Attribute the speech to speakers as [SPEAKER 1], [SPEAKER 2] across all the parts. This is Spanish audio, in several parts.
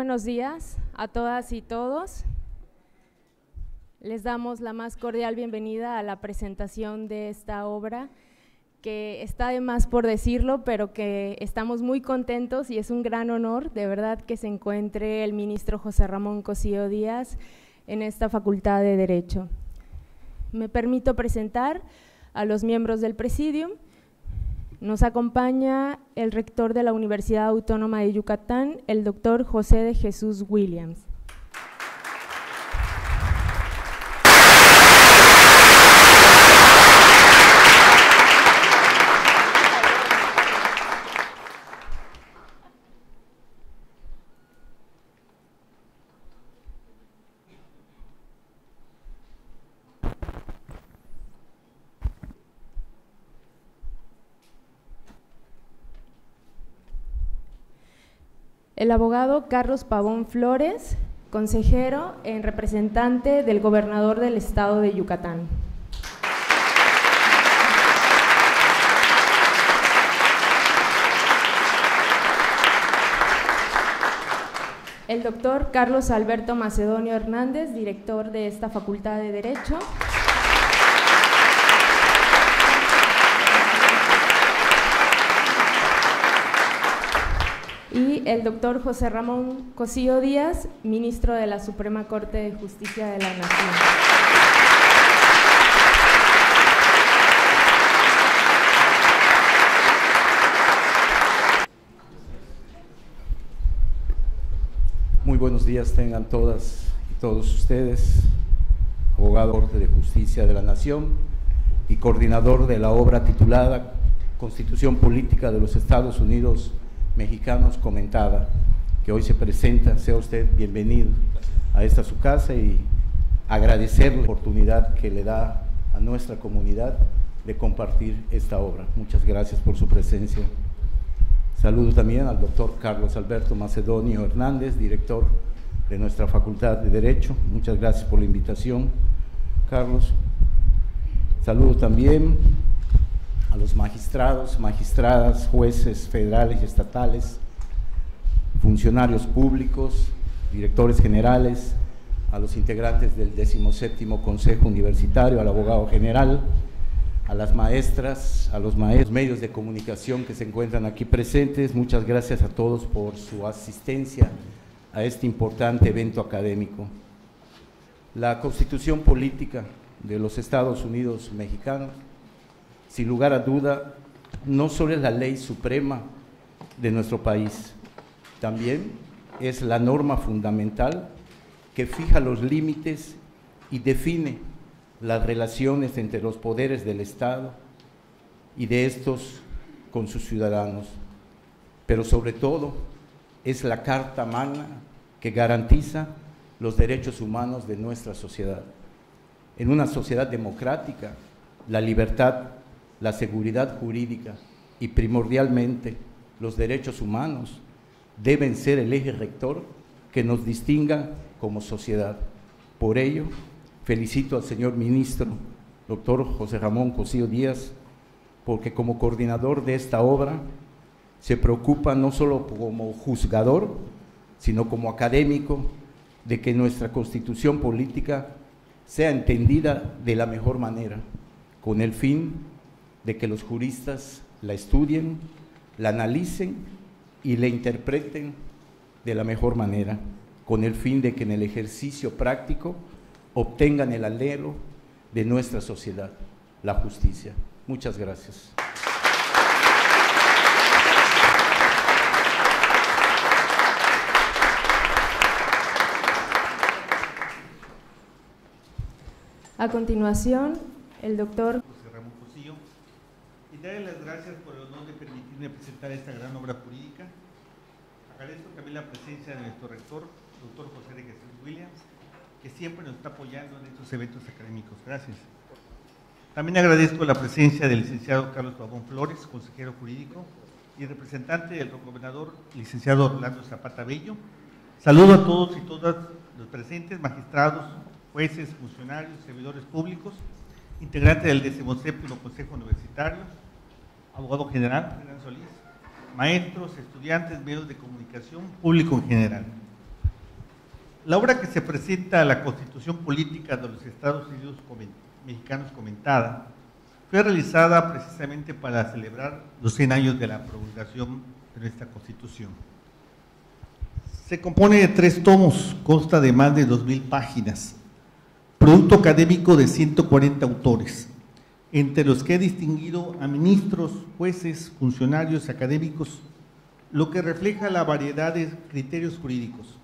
[SPEAKER 1] buenos días a todas y todos. Les damos la más cordial bienvenida a la presentación de esta obra, que está de más por decirlo, pero que estamos muy contentos y es un gran honor, de verdad, que se encuentre el ministro José Ramón Cosío Díaz en esta Facultad de Derecho. Me permito presentar a los miembros del Presidium. Nos acompaña el rector de la Universidad Autónoma de Yucatán, el doctor José de Jesús Williams. El abogado Carlos Pavón Flores, consejero en representante del gobernador del estado de Yucatán. El doctor Carlos Alberto Macedonio Hernández, director de esta Facultad de Derecho. Y el doctor José Ramón Cosío Díaz, ministro de la Suprema Corte de Justicia de la Nación.
[SPEAKER 2] Muy buenos días tengan todas y todos ustedes, abogado de Justicia de la Nación y coordinador de la obra titulada Constitución Política de los Estados Unidos Mexicanos comentada, que hoy se presenta. Sea usted bienvenido a esta su casa y agradecer la oportunidad que le da a nuestra comunidad de compartir esta obra. Muchas gracias por su presencia. Saludo también al doctor Carlos Alberto Macedonio Hernández, director de nuestra Facultad de Derecho. Muchas gracias por la invitación, Carlos. Saludo también a los magistrados, magistradas, jueces federales y estatales, funcionarios públicos, directores generales, a los integrantes del 17º Consejo Universitario, al abogado general, a las maestras, a los maestros, medios de comunicación que se encuentran aquí presentes. Muchas gracias a todos por su asistencia a este importante evento académico. La Constitución Política de los Estados Unidos Mexicanos, sin lugar a duda, no solo es la ley suprema de nuestro país, también es la norma fundamental que fija los límites y define las relaciones entre los poderes del Estado y de estos con sus ciudadanos, pero sobre todo es la Carta Magna que garantiza los derechos humanos de nuestra sociedad. En una sociedad democrática, la libertad, la seguridad jurídica y primordialmente los derechos humanos deben ser el eje rector que nos distinga como sociedad. Por ello, felicito al señor ministro, doctor José Ramón Cosío Díaz, porque como coordinador de esta obra se preocupa no solo como juzgador, sino como académico de que nuestra Constitución Política sea entendida de la mejor manera, con el fin de que los juristas la estudien, la analicen y la interpreten de la mejor manera, con el fin de que en el ejercicio práctico obtengan el anhelo de nuestra sociedad, la justicia. Muchas gracias.
[SPEAKER 1] A continuación, el doctor
[SPEAKER 3] darle las gracias por el honor de permitirme presentar esta gran obra jurídica. Agradezco también la presencia de nuestro rector, doctor José de Jesús Williams, que siempre nos está apoyando en estos eventos académicos. Gracias. También agradezco la presencia del licenciado Carlos Pavón Flores, consejero jurídico, y representante del gobernador, licenciado Orlando Zapata Bello. Saludo a todos y todas los presentes, magistrados, jueces, funcionarios, servidores públicos, integrantes del 17º Consejo Universitario, abogado general, Fernando Solís, maestros, estudiantes, medios de comunicación, público en general. La obra que se presenta a la Constitución Política de los Estados Unidos Mexicanos comentada fue realizada precisamente para celebrar los 100 años de la promulgación de nuestra Constitución. Se compone de 3 tomos, consta de más de 2,000 páginas, producto académico de 140 autores, entre los que he distinguido a ministros, jueces, funcionarios académicos, lo que refleja la variedad de criterios jurídicos,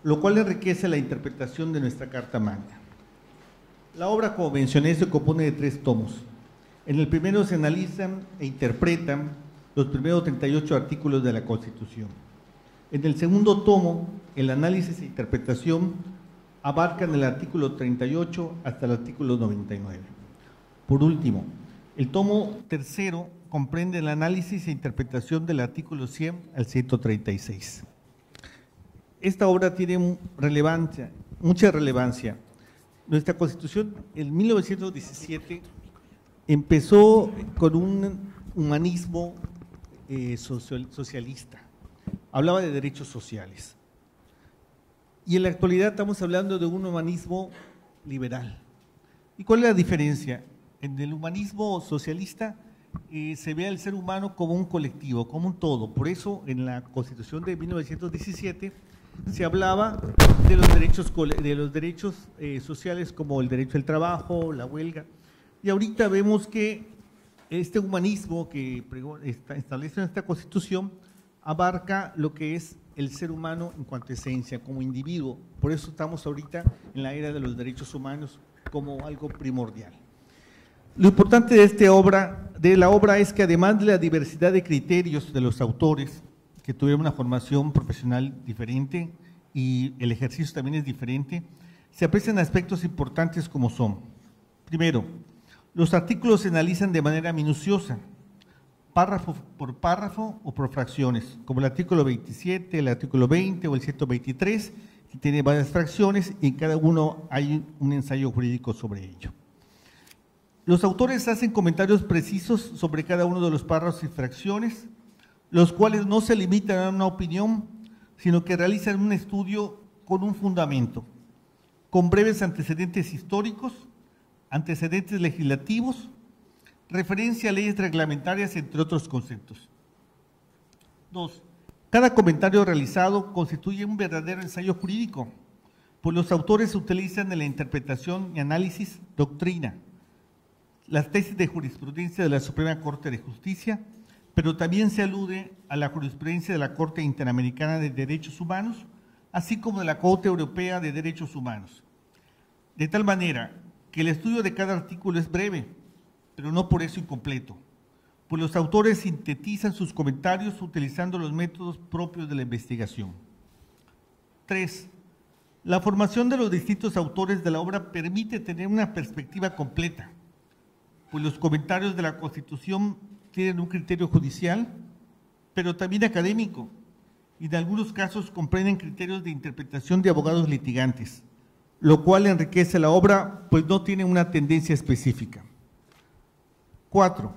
[SPEAKER 3] lo cual enriquece la interpretación de nuestra Carta Magna. La obra, como mencioné, se compone de 3 tomos. En el primero se analizan e interpretan los primeros 38 artículos de la Constitución. En el segundo tomo, el análisis e interpretación abarcan el artículo 38 hasta el artículo 99. Por último, el tomo tercero comprende el análisis e interpretación del artículo 100 al 136. Esta obra tiene mucha relevancia. Nuestra Constitución en 1917 empezó con un humanismo socialista, hablaba de derechos sociales. Y en la actualidad estamos hablando de un humanismo liberal. ¿Y cuál es la diferencia? En el humanismo socialista se ve al ser humano como un colectivo, como un todo. Por eso en la Constitución de 1917 se hablaba de los derechos sociales como el derecho al trabajo, la huelga. Y ahorita vemos que este humanismo que establece en esta Constitución abarca lo que es el ser humano en cuanto a esencia, como individuo. Por eso estamos ahorita en la era de los derechos humanos como algo primordial. Lo importante de la obra es que además de la diversidad de criterios de los autores, que tuvieron una formación profesional diferente y el ejercicio también es diferente, se aprecian aspectos importantes como son: primero, los artículos se analizan de manera minuciosa, párrafo por párrafo o por fracciones, como el artículo 27, el artículo 20 o el 123, que tiene varias fracciones y en cada uno hay un ensayo jurídico sobre ello. Los autores hacen comentarios precisos sobre cada uno de los párrafos y fracciones, los cuales no se limitan a una opinión, sino que realizan un estudio con un fundamento, con breves antecedentes históricos, antecedentes legislativos, referencia a leyes reglamentarias, entre otros conceptos. 2. Cada comentario realizado constituye un verdadero ensayo jurídico, pues los autores utilizan en la interpretación y análisis doctrina, las tesis de jurisprudencia de la Suprema Corte de Justicia, pero también se alude a la jurisprudencia de la Corte Interamericana de Derechos Humanos, así como de la Corte Europea de Derechos Humanos. De tal manera que el estudio de cada artículo es breve, pero no por eso incompleto, pues los autores sintetizan sus comentarios utilizando los métodos propios de la investigación. 3. La formación de los distintos autores de la obra permite tener una perspectiva completa, pues los comentarios de la Constitución tienen un criterio judicial, pero también académico, y en algunos casos comprenden criterios de interpretación de abogados litigantes, lo cual enriquece la obra, pues no tiene una tendencia específica. 4.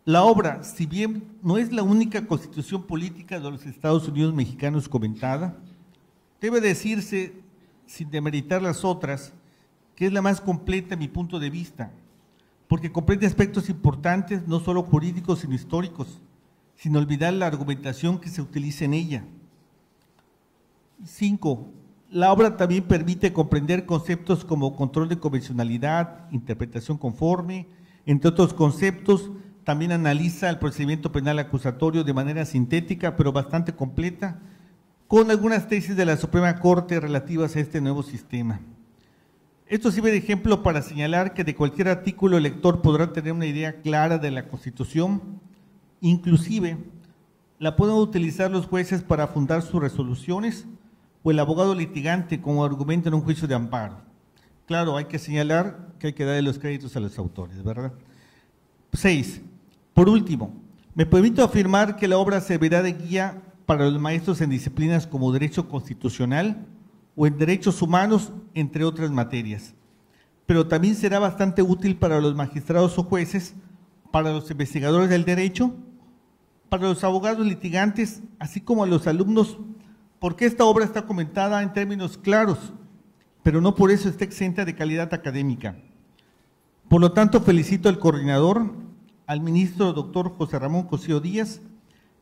[SPEAKER 3] La obra, si bien no es la única Constitución política de los Estados Unidos mexicanos comentada, debe decirse, sin demeritar las otras, que es la más completa en mi punto de vista, porque comprende aspectos importantes, no solo jurídicos, sino históricos, sin olvidar la argumentación que se utiliza en ella. 5. La obra también permite comprender conceptos como control de convencionalidad, interpretación conforme, entre otros conceptos. También analiza el procedimiento penal acusatorio de manera sintética, pero bastante completa, con algunas tesis de la Suprema Corte relativas a este nuevo sistema. Esto sirve de ejemplo para señalar que de cualquier artículo el lector podrá tener una idea clara de la Constitución, inclusive la pueden utilizar los jueces para fundar sus resoluciones o el abogado litigante como argumento en un juicio de amparo. Claro, hay que señalar que hay que darle los créditos a los autores, ¿verdad? 6. Por último, me permito afirmar que la obra servirá de guía para los maestros en disciplinas como Derecho Constitucional o en Derechos Humanos, entre otras materias. Pero también será bastante útil para los magistrados o jueces, para los investigadores del derecho, para los abogados litigantes, así como a los alumnos porque esta obra está comentada en términos claros, pero no por eso está exenta de calidad académica. Por lo tanto, felicito al coordinador, al ministro doctor José Ramón Cosío Díaz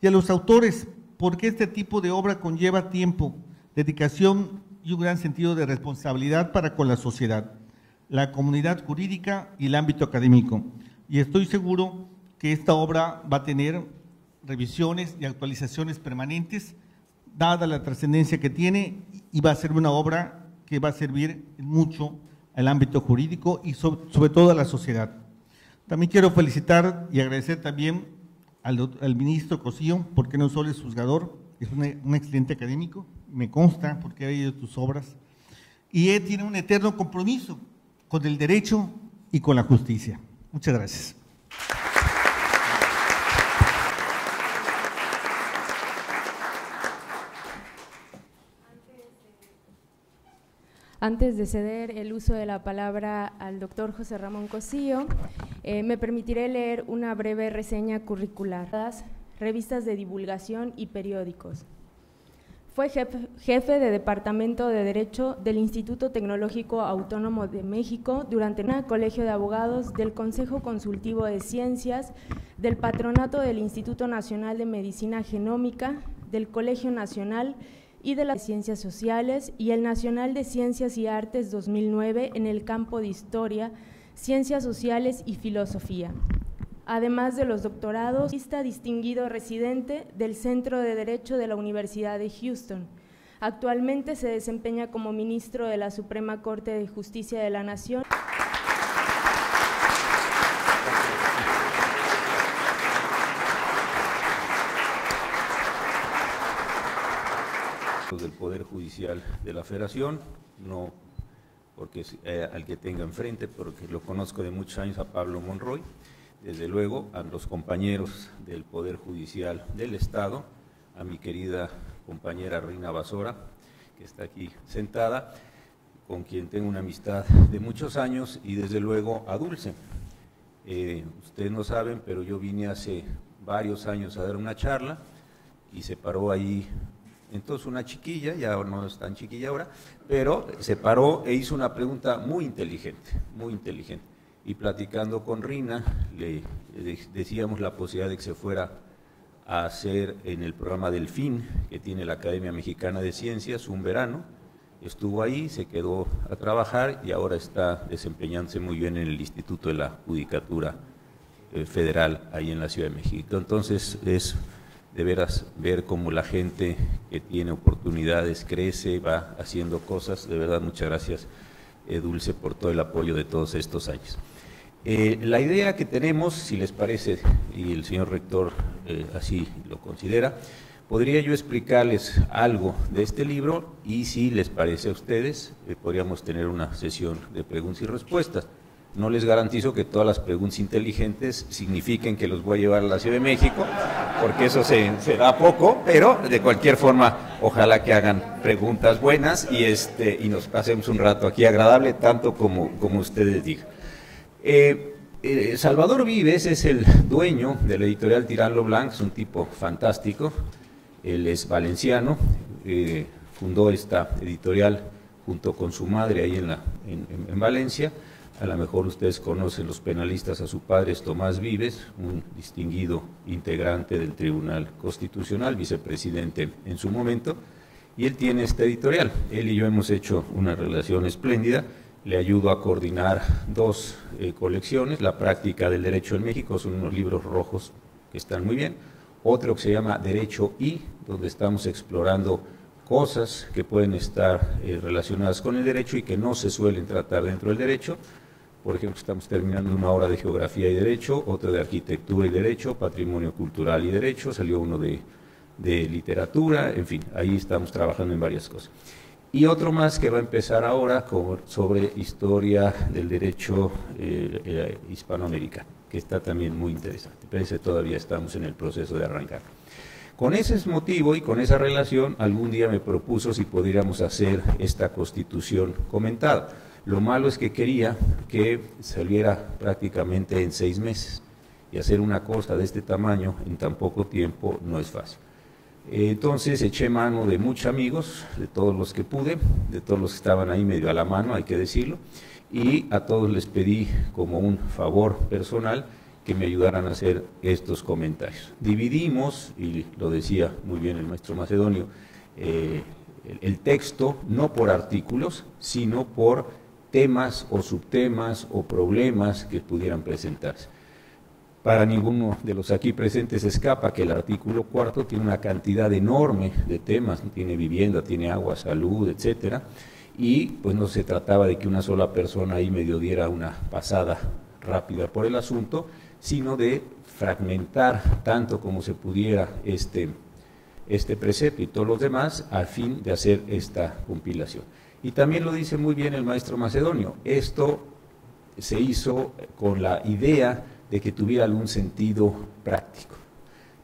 [SPEAKER 3] y a los autores, porque este tipo de obra conlleva tiempo, dedicación y un gran sentido de responsabilidad para con la sociedad, la comunidad jurídica y el ámbito académico. Y estoy seguro que esta obra va a tener revisiones y actualizaciones permanentes, dada la trascendencia que tiene, y va a ser una obra que va a servir mucho al ámbito jurídico y sobre todo a la sociedad. También quiero felicitar y agradecer también al ministro Cosío, porque no solo es juzgador, es un excelente académico, me consta porque ha leído tus obras, y él tiene un eterno compromiso con el derecho y con la justicia. Muchas gracias.
[SPEAKER 1] Antes de ceder el uso de la palabra al doctor José Ramón Cosío, me permitiré leer una breve reseña curricular. Revistas de divulgación y periódicos. Fue jefe de Departamento de Derecho del Instituto Tecnológico Autónomo de México durante el Colegio de Abogados del Consejo Consultivo de Ciencias, del Patronato del Instituto Nacional de Medicina Genómica, del Colegio Nacional y de las Ciencias Sociales y el Nacional de Ciencias y Artes 2009 en el campo de Historia, Ciencias Sociales y Filosofía. Además de los doctorados, distinguido residente del Centro de Derecho de la Universidad de Houston. Actualmente se desempeña como ministro de la Suprema Corte de Justicia de la Nación.
[SPEAKER 4] Del Poder Judicial de la Federación, no porque al que tenga enfrente, porque lo conozco de muchos años, a Pablo Monroy, desde luego a los compañeros del Poder Judicial del Estado, a mi querida compañera Rina Basora, que está aquí sentada, con quien tengo una amistad de muchos años, y desde luego a Dulce. Ustedes no saben, pero yo vine hace varios años a dar una charla y se paró ahí. Entonces una chiquilla, ya no es tan chiquilla ahora, pero se paró e hizo una pregunta muy inteligente, muy inteligente. Y platicando con Rina, le decíamos la posibilidad de que se fuera a hacer en el programa Delfín, que tiene la Academia Mexicana de Ciencias, un verano. Estuvo ahí, se quedó a trabajar y ahora está desempeñándose muy bien en el Instituto de la Judicatura Federal, ahí en la Ciudad de México. Entonces es de veras ver cómo la gente que tiene oportunidades crece, va haciendo cosas. De verdad, muchas gracias, Dulce, por todo el apoyo de todos estos años. La idea que tenemos, si les parece, y el señor rector así lo considera, podría yo explicarles algo de este libro y si les parece a ustedes, podríamos tener una sesión de preguntas y respuestas. No les garantizo que todas las preguntas inteligentes signifiquen que los voy a llevar a la Ciudad de México, porque eso se da poco, pero de cualquier forma, ojalá que hagan preguntas buenas y nos pasemos un rato aquí agradable, tanto como ustedes digan. Salvador Vives es el dueño de la editorial Tirant lo Blanc, es un tipo fantástico, él es valenciano, fundó esta editorial junto con su madre ahí en Valencia. A lo mejor ustedes conocen los penalistas, a su padre es Tomás Vives, un distinguido integrante del Tribunal Constitucional, vicepresidente en su momento, y él tiene esta editorial. Él y yo hemos hecho una relación espléndida, le ayudo a coordinar dos colecciones, La Práctica del Derecho en México, son unos libros rojos que están muy bien, otro que se llama Derecho I, donde estamos explorando cosas que pueden estar relacionadas con el derecho y que no se suelen tratar dentro del derecho. Por ejemplo, estamos terminando una obra de Geografía y Derecho, otra de Arquitectura y Derecho, Patrimonio Cultural y Derecho, salió uno de Literatura, en fin, ahí estamos trabajando en varias cosas. Y otro más que va a empezar ahora sobre Historia del Derecho hispanoamericano, que está también muy interesante, pero ese todavía estamos en el proceso de arrancar. Con ese motivo y con esa relación, algún día me propuso si podríamos hacer esta Constitución comentada. Lo malo es que quería que saliera prácticamente en 6 meses, y hacer una cosa de este tamaño en tan poco tiempo no es fácil. Entonces eché mano de muchos amigos, de todos los que pude, de todos los que estaban ahí medio a la mano, hay que decirlo, y a todos les pedí como un favor personal que me ayudaran a hacer estos comentarios. Dividimos, y lo decía muy bien el maestro Macedonio, el texto no por artículos, sino por temas o subtemas o problemas que pudieran presentarse. Para ninguno de los aquí presentes escapa que el artículo 4 tiene una cantidad enorme de temas, tiene vivienda, tiene agua, salud, etcétera, y pues no se trataba de que una sola persona ahí medio diera una pasada rápida por el asunto, sino de fragmentar tanto como se pudiera este precepto y todos los demás a fin de hacer esta compilación. Y también lo dice muy bien el maestro Macedonio, esto se hizo con la idea de que tuviera algún sentido práctico,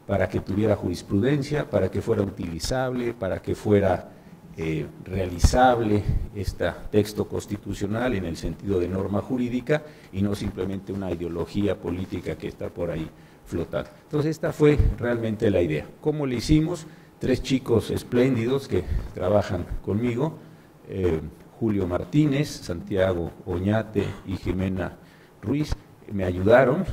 [SPEAKER 4] para que tuviera jurisprudencia, para que fuera utilizable, para que fuera realizable este texto constitucional en el sentido de norma jurídica y no simplemente una ideología política que está por ahí flotando. Entonces esta fue realmente la idea. ¿Cómo le hicimos? 3 chicos espléndidos que trabajan conmigo, Julio Martínez, Santiago Oñate y Jimena Ruiz, me ayudaron,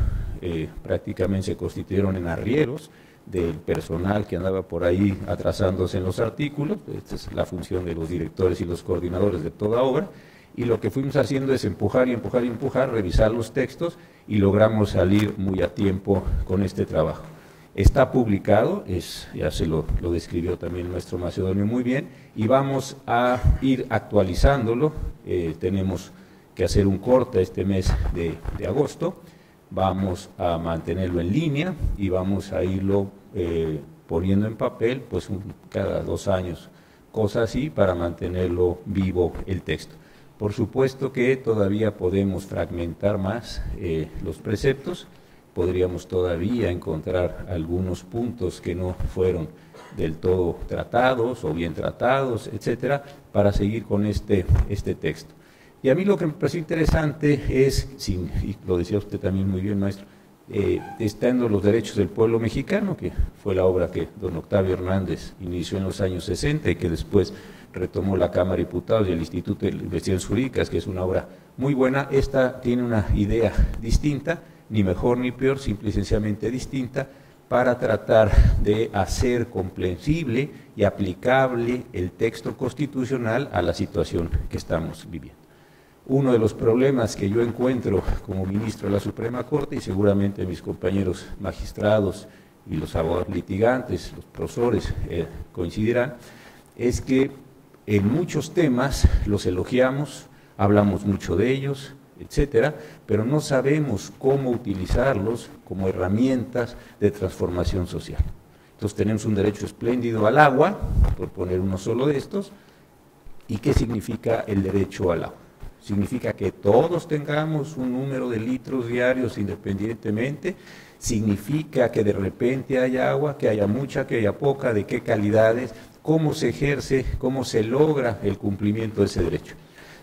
[SPEAKER 4] prácticamente se constituyeron en arrieros del personal que andaba por ahí atrasándose en los artículos. Esta es la función de los directores y los coordinadores de toda obra, y lo que fuimos haciendo es empujar y empujar y empujar, revisar los textos, y logramos salir muy a tiempo con este trabajo. Está publicado, ya se lo describió también nuestro Macedonio muy bien, y vamos a ir actualizándolo. Tenemos que hacer un corte este mes de agosto, vamos a mantenerlo en línea y vamos a irlo poniendo en papel pues cada 2 años, cosas así, para mantenerlo vivo el texto. Por supuesto que todavía podemos fragmentar más los preceptos, podríamos todavía encontrar algunos puntos que no fueron del todo tratados o bien tratados, etcétera, para seguir con este texto. Y a mí lo que me pareció interesante es, y lo decía usted también muy bien, maestro, estando los derechos del pueblo mexicano, que fue la obra que don Octavio Hernández inició en los años 60 y que después retomó la Cámara de Diputados y el Instituto de Investigaciones Jurídicas, que es una obra muy buena. Esta tiene una idea distinta, ni mejor ni peor, simple y sencillamente distinta, para tratar de hacer comprensible y aplicable el texto constitucional a la situación que estamos viviendo. Uno de los problemas que yo encuentro como ministro de la Suprema Corte, y seguramente mis compañeros magistrados y los abogados litigantes, los profesores coincidirán, es que en muchos temas los elogiamos, hablamos mucho de ellos, etcétera, pero no sabemos cómo utilizarlos como herramientas de transformación social. Entonces tenemos un derecho espléndido al agua, por poner uno solo de estos. ¿Y qué significa el derecho al agua? Significa que todos tengamos un número de litros diarios independientemente, significa que de repente haya agua, que haya mucha, que haya poca, de qué calidades, cómo se ejerce, cómo se logra el cumplimiento de ese derecho.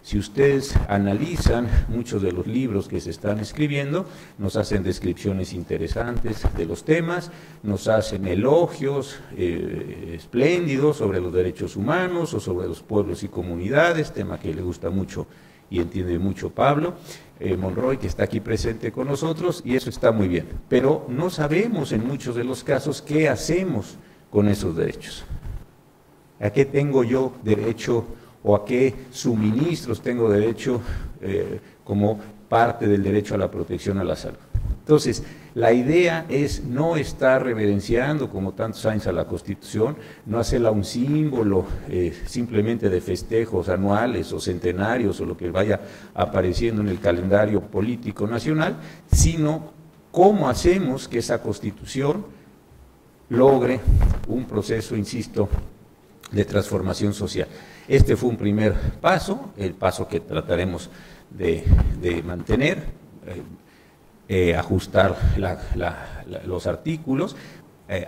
[SPEAKER 4] Si ustedes analizan muchos de los libros que se están escribiendo, nos hacen descripciones interesantes de los temas, nos hacen elogios espléndidos sobre los derechos humanos o sobre los pueblos y comunidades, tema que le gusta mucho y entiende mucho Pablo Monroy, que está aquí presente con nosotros, y eso está muy bien. Pero no sabemos en muchos de los casos qué hacemos con esos derechos. ¿A qué tengo yo derecho o a qué suministros tengo derecho como parte del derecho a la protección a la salud? Entonces, la idea es no estar reverenciando como tantos años a la Constitución, no hacerla un símbolo simplemente de festejos anuales o centenarios o lo que vaya apareciendo en el calendario político nacional, sino cómo hacemos que esa Constitución logre un proceso, insisto, de transformación social. Este fue un primer paso, el paso que trataremos de mantener, ajustar los artículos,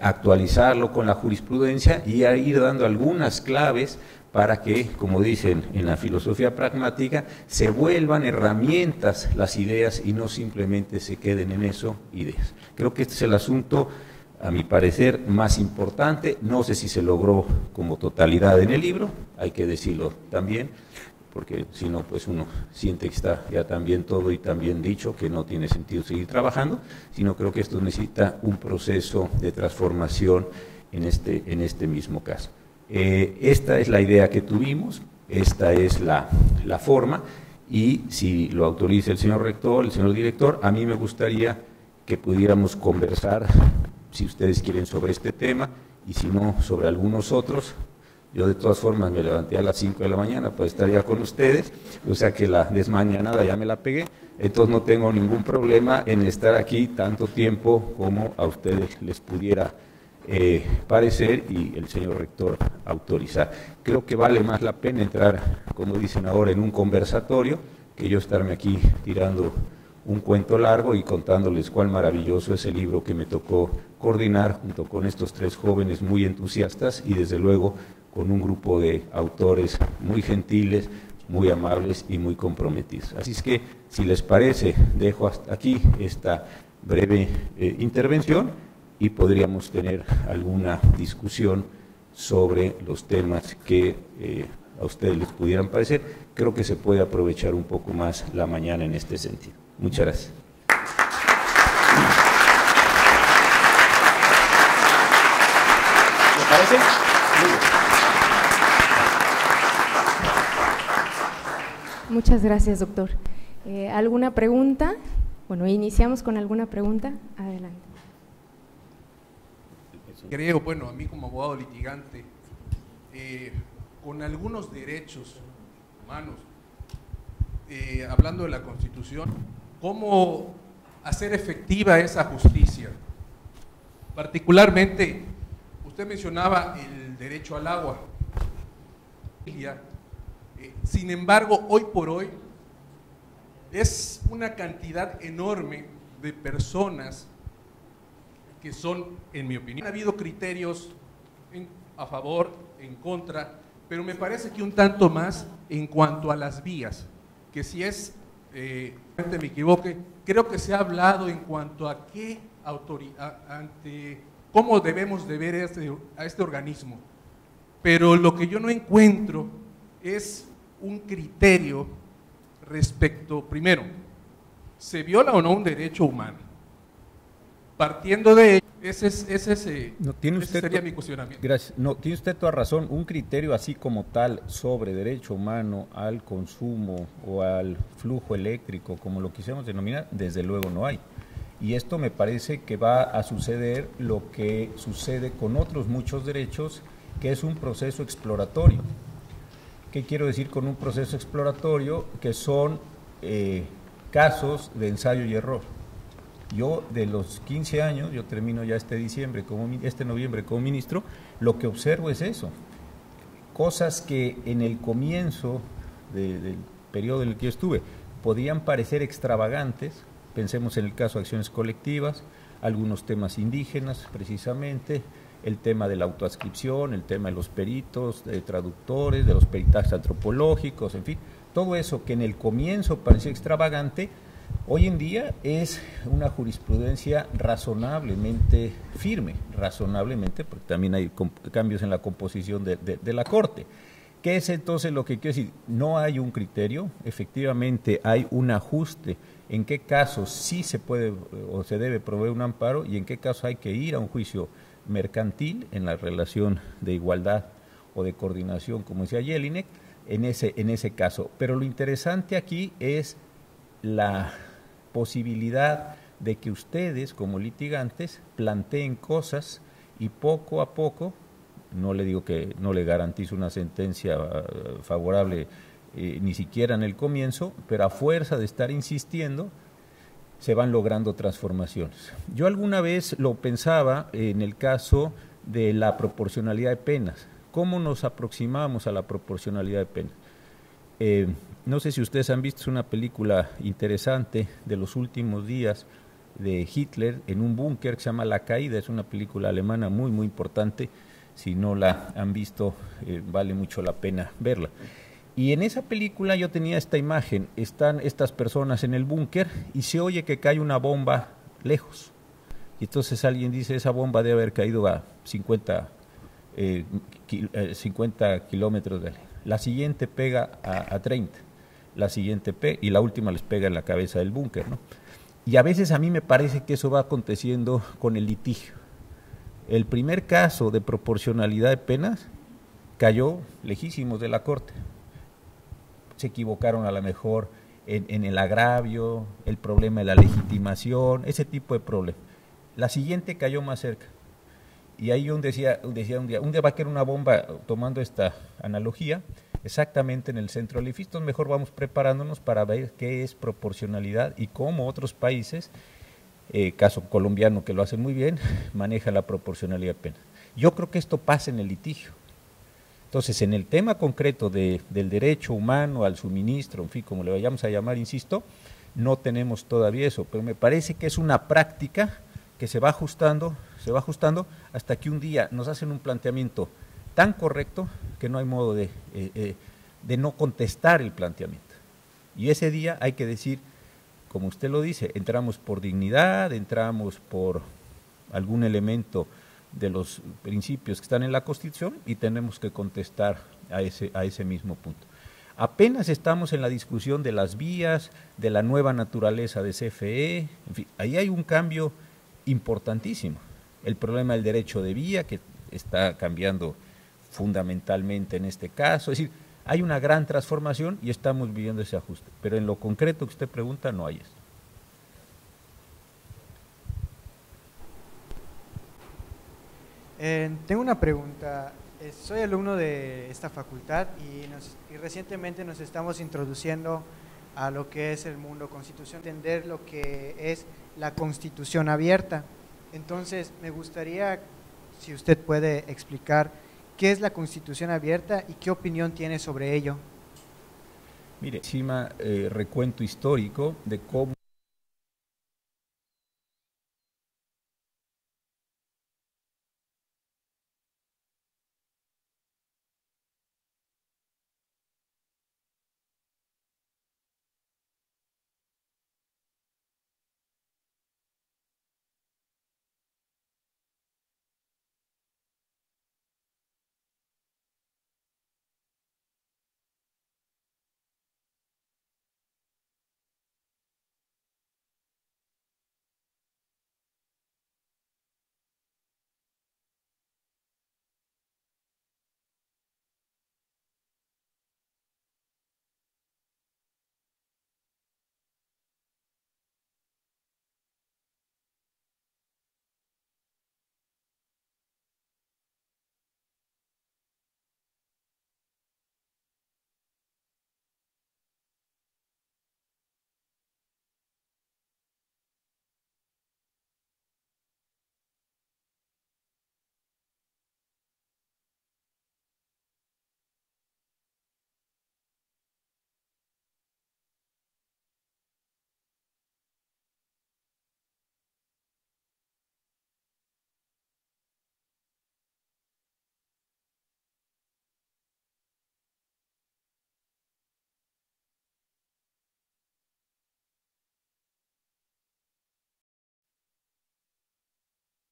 [SPEAKER 4] actualizarlo con la jurisprudencia y ir dando algunas claves para que, como dicen en la filosofía pragmática, se vuelvan herramientas las ideas y no simplemente se queden en eso ideas. Creo que este es el asunto a mi parecer, más importante. No sé si se logró como totalidad en el libro, hay que decirlo también, porque si no, pues uno siente que está ya tan bien todo y tan bien dicho que no tiene sentido seguir trabajando, sino creo que esto necesita un proceso de transformación en este mismo caso. Esta es la idea que tuvimos, esta es la forma, y si lo autoriza el señor rector, el señor director, a mí me gustaría que pudiéramos conversar, si ustedes quieren, sobre este tema, y si no, sobre algunos otros. Yo de todas formas me levanté a las 5 de la mañana, pues estaría con ustedes, o sea que la desmañanada ya me la pegué, entonces no tengo ningún problema en estar aquí tanto tiempo como a ustedes les pudiera parecer y el señor rector autorizar. Creo que vale más la pena entrar, como dicen ahora, en un conversatorio, que yo estarme aquí tirando un cuento largo y contándoles cuál maravilloso es el libro que me tocó coordinar junto con estos 3 jóvenes muy entusiastas y desde luego con un grupo de autores muy gentiles, muy amables y muy comprometidos. Así es que, si les parece, dejo hasta aquí esta breve intervención y podríamos tener alguna discusión sobre los temas que a ustedes les pudieran parecer. Creo que se puede aprovechar un poco más la mañana en este sentido. Muchas gracias.
[SPEAKER 5] ¿Les parece?
[SPEAKER 1] Muchas gracias, doctor. ¿Alguna pregunta? Bueno, iniciamos con alguna pregunta. Adelante.
[SPEAKER 5] Creo, bueno, a mí como abogado litigante, con algunos derechos humanos, hablando de la Constitución, ¿cómo hacer efectiva esa justicia? Particularmente, usted mencionaba el derecho al agua. Sin embargo, hoy por hoy, es una cantidad enorme de personas que son, en mi opinión, ha habido criterios a favor, en contra, pero me parece que un tanto más en cuanto a las vías, que si es, me equivoque, creo que se ha hablado en cuanto a qué ante cómo debemos de ver a este organismo, pero lo que yo no encuentro es un criterio respecto, primero, ¿se viola o no un derecho humano? Partiendo de ello, ese sería mi cuestionamiento.
[SPEAKER 4] Gracias. No, tiene usted toda razón. Un criterio así como tal sobre derecho humano al consumo o al flujo eléctrico, como lo quisiéramos denominar, desde luego no hay. Y esto me parece que va a suceder lo que sucede con otros muchos derechos, que es un proceso exploratorio. ¿Qué quiero decir con un proceso exploratorio? Que son casos de ensayo y error. Yo de los 15 años, yo termino ya este noviembre como ministro, lo que observo es eso. Cosas que en el comienzo del periodo en el que yo estuve podían parecer extravagantes, pensemos en el caso de acciones colectivas, algunos temas indígenas precisamente, el tema de la autoadscripción, el tema de los peritos, de traductores, de los peritajes antropológicos, en fin, todo eso que en el comienzo parecía extravagante, hoy en día es una jurisprudencia razonablemente firme, porque también hay cambios en la composición de la Corte. ¿Qué es entonces lo que quiero decir? No hay un criterio, efectivamente hay un ajuste en qué casos sí se puede o se debe proveer un amparo y en qué casos hay que ir a un juicio mercantil en la relación de igualdad o de coordinación, como decía Jelinek, en ese caso. Pero lo interesante aquí es la posibilidad de que ustedes como litigantes planteen cosas y poco a poco, no le digo que no le garantizo una sentencia favorable ni siquiera en el comienzo, pero a fuerza de estar insistiendo se van logrando transformaciones. Yo alguna vez lo pensaba en el caso de la proporcionalidad de penas. ¿Cómo nos aproximamos a la proporcionalidad de penas? No sé si ustedes han visto una película interesante de los últimos días de Hitler en un búnker que se llama La Caída, es una película alemana muy muy importante, si no la han visto vale mucho la pena verla. Y en esa película yo tenía esta imagen, están estas personas en el búnker y se oye que cae una bomba lejos, y entonces alguien dice, esa bomba debe haber caído a 50 kilómetros de la siguiente pega a 30, la siguiente pega, y la última les pega en la cabeza del búnker, ¿no? Y a veces a mí me parece que eso va aconteciendo con el litigio. El primer caso de proporcionalidad de penas cayó lejísimos de la Corte. Se equivocaron a lo mejor en el agravio, el problema de la legitimación, ese tipo de problemas. La siguiente cayó más cerca. Y ahí un día va a caer una bomba, tomando esta analogía, exactamente en el centro del edificio. Entonces mejor vamos preparándonos para ver qué es proporcionalidad y cómo otros países, caso colombiano que lo hacen muy bien, maneja la proporcionalidad de penas. Yo creo que esto pasa en el litigio. Entonces, en el tema concreto del derecho humano al suministro, en fin, como le vayamos a llamar, insisto, no tenemos todavía eso, pero me parece que es una práctica que se va ajustando hasta que un día nos hacen un planteamiento tan correcto que no hay modo de no contestar el planteamiento. Y ese día hay que decir, como usted lo dice, entramos por dignidad, entramos por algún elemento de los principios que están en la Constitución y tenemos que contestar a ese mismo punto. Apenas estamos en la discusión de las vías, de la nueva naturaleza de CFE, en fin, ahí hay un cambio importantísimo. El problema del derecho de vía, que está cambiando fundamentalmente en este caso, es decir, hay una gran transformación y estamos viviendo ese ajuste, pero en lo concreto que usted pregunta no hay esto.
[SPEAKER 6] Tengo una pregunta. Soy alumno de esta facultad y recientemente nos estamos introduciendo a lo que es el mundo constitución, entender lo que es la constitución abierta. Entonces, me gustaría, si usted puede explicar qué es la constitución abierta y qué opinión tiene sobre ello.
[SPEAKER 4] Mire, encima recuento histórico de cómo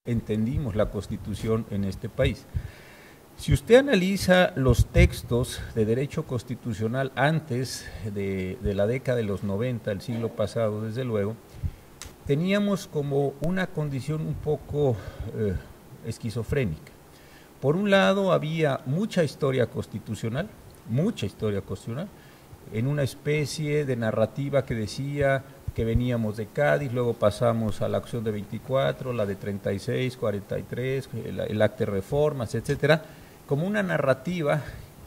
[SPEAKER 4] entendimos la Constitución en este país. Si usted analiza los textos de derecho constitucional antes de la década de los 90, el siglo pasado, desde luego, teníamos como una condición un poco esquizofrénica. Por un lado, había mucha historia constitucional, en una especie de narrativa que decía que veníamos de Cádiz, luego pasamos a la acción de 24, la de 36, 43, el acta de reformas, etcétera, como una narrativa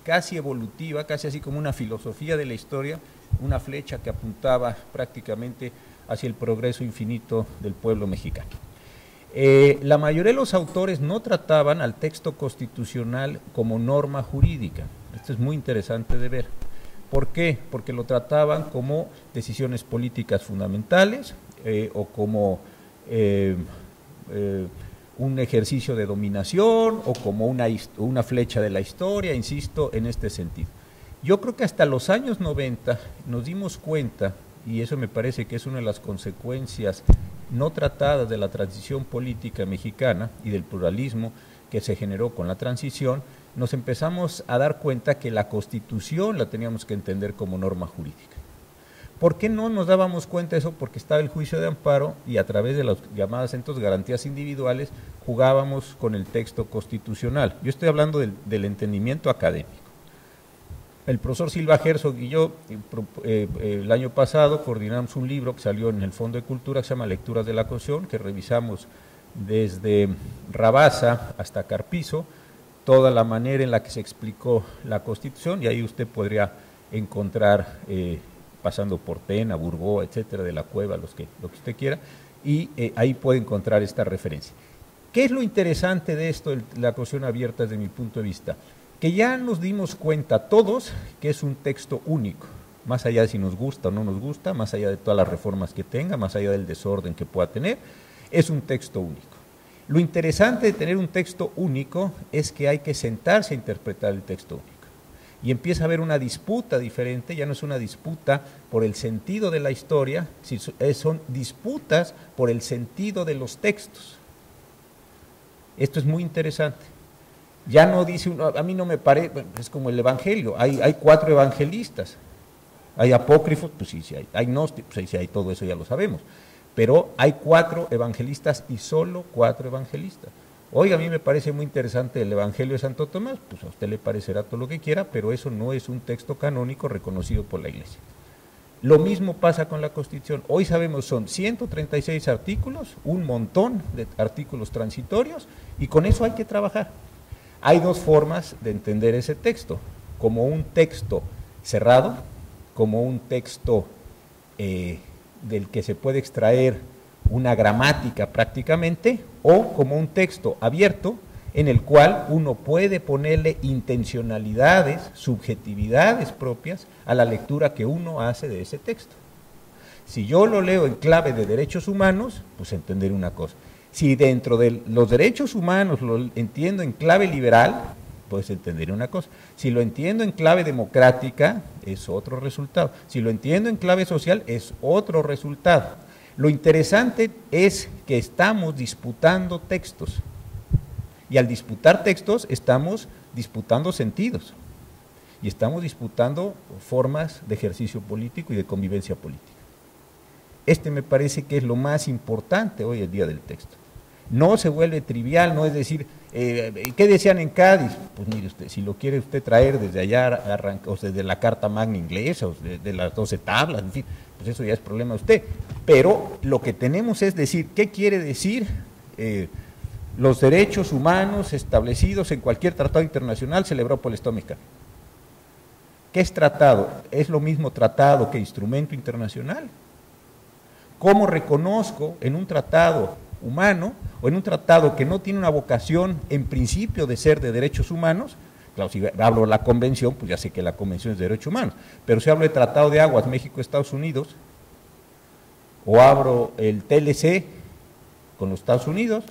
[SPEAKER 4] casi evolutiva, casi así como una filosofía de la historia, una flecha que apuntaba prácticamente hacia el progreso infinito del pueblo mexicano. La mayoría de los autores no trataban al texto constitucional como norma jurídica. Esto es muy interesante de ver. ¿Por qué? Porque lo trataban como decisiones políticas fundamentales o como un ejercicio de dominación o como una flecha de la historia, insisto, en este sentido. Yo creo que hasta los años 90 nos dimos cuenta, y eso me parece que es una de las consecuencias no tratadas de la transición política mexicana y del pluralismo que se generó con la transición, nos empezamos a dar cuenta que la Constitución la teníamos que entender como norma jurídica. ¿Por qué no nos dábamos cuenta de eso? Porque estaba el juicio de amparo y a través de las llamadas entonces garantías individuales jugábamos con el texto constitucional. Yo estoy hablando del entendimiento académico. El profesor Silva Herzog y yo el año pasado coordinamos un libro que salió en el Fondo de Cultura que se llama Lecturas de la Constitución, que revisamos desde Rabasa hasta Carpizo, toda la manera en la que se explicó la Constitución, y ahí usted podría encontrar, pasando por Tena, Burgó, etcétera, de la Cueva, lo que usted quiera, y ahí puede encontrar esta referencia. ¿Qué es lo interesante de esto, la Constitución abierta desde mi punto de vista? Que ya nos dimos cuenta todos que es un texto único, más allá de si nos gusta o no nos gusta, más allá de todas las reformas que tenga, más allá del desorden que pueda tener, es un texto único. Lo interesante de tener un texto único es que hay que sentarse a interpretar el texto único. Y empieza a haber una disputa diferente, ya no es una disputa por el sentido de la historia, son disputas por el sentido de los textos. Esto es muy interesante. Ya no dice uno, a mí no me parece, bueno, es como el Evangelio, hay 4 evangelistas, hay apócrifos, pues sí hay gnósticos, pues sí hay todo eso, ya lo sabemos, pero hay 4 evangelistas y solo 4 evangelistas. Oiga, a mí me parece muy interesante el Evangelio de Santo Tomás, pues a usted le parecerá todo lo que quiera, pero eso no es un texto canónico reconocido por la Iglesia. Lo mismo pasa con la Constitución. Hoy sabemos son 136 artículos, un montón de artículos transitorios, y con eso hay que trabajar. Hay 2 formas de entender ese texto, como un texto cerrado, como un texto del que se puede extraer una gramática prácticamente, o como un texto abierto en el cual uno puede ponerle intencionalidades, subjetividades propias a la lectura que uno hace de ese texto. Si yo lo leo en clave de derechos humanos, pues entenderé una cosa. Si dentro de los derechos humanos lo entiendo en clave liberal, pues entenderé una cosa. Si lo entiendo en clave democrática, es otro resultado. Si lo entiendo en clave social, es otro resultado. Lo interesante es que estamos disputando textos. Y al disputar textos, estamos disputando sentidos. Y estamos disputando formas de ejercicio político y de convivencia política. Este me parece que es lo más importante hoy el día del texto. No se vuelve trivial, no es decir, ¿qué decían en Cádiz? Pues mire usted, si lo quiere usted traer desde allá, o desde la Carta Magna inglesa, o de las 12 tablas, en fin, pues eso ya es problema de usted. Pero lo que tenemos es decir, ¿qué quiere decir los derechos humanos establecidos en cualquier tratado internacional celebrado por el Estado mexicano? ¿Qué es tratado? ¿Es lo mismo tratado que instrumento internacional? ¿Cómo reconozco en un tratado humano o en un tratado que no tiene una vocación en principio de ser de derechos humanos? Claro, si hablo de la convención, pues ya sé que la convención es de derechos humanos, pero si hablo de tratado de aguas México-Estados Unidos, o abro el TLC con los Estados Unidos,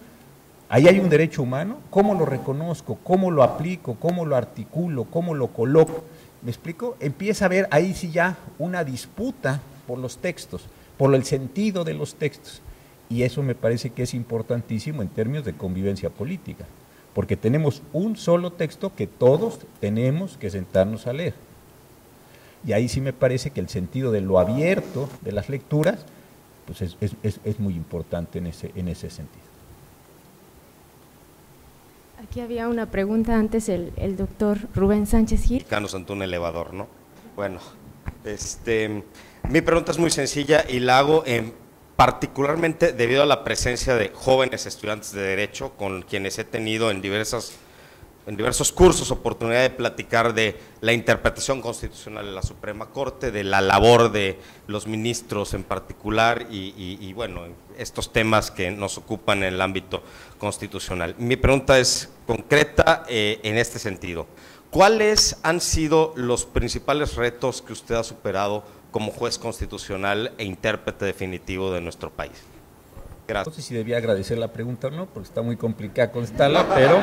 [SPEAKER 4] ahí hay un derecho humano. ¿Cómo lo reconozco? ¿Cómo lo aplico? ¿Cómo lo articulo? ¿Cómo lo coloco? ¿Me explico? Empieza a haber ahí sí ya una disputa por los textos, por el sentido de los textos. Y eso me parece que es importantísimo en términos de convivencia política, porque tenemos un solo texto que todos tenemos que sentarnos a leer. Y ahí sí me parece que el sentido de lo abierto de las lecturas pues es muy importante en ese sentido.
[SPEAKER 1] Aquí había una pregunta antes, el doctor Rubén Sánchez Gil.
[SPEAKER 7] Mexicanos ante un elevador, ¿no? Bueno, mi pregunta es muy sencilla y la hago particularmente debido a la presencia de jóvenes estudiantes de Derecho con quienes he tenido en diversos cursos oportunidad de platicar de la interpretación constitucional de la Suprema Corte, de la labor de los ministros en particular y bueno, estos temas que nos ocupan en el ámbito constitucional. Mi pregunta es concreta en este sentido. ¿Cuáles han sido los principales retos que usted ha superado como juez constitucional e intérprete definitivo de nuestro país? Gracias.
[SPEAKER 4] No sé si debía agradecer la pregunta o no, porque está muy complicada contestarla, pero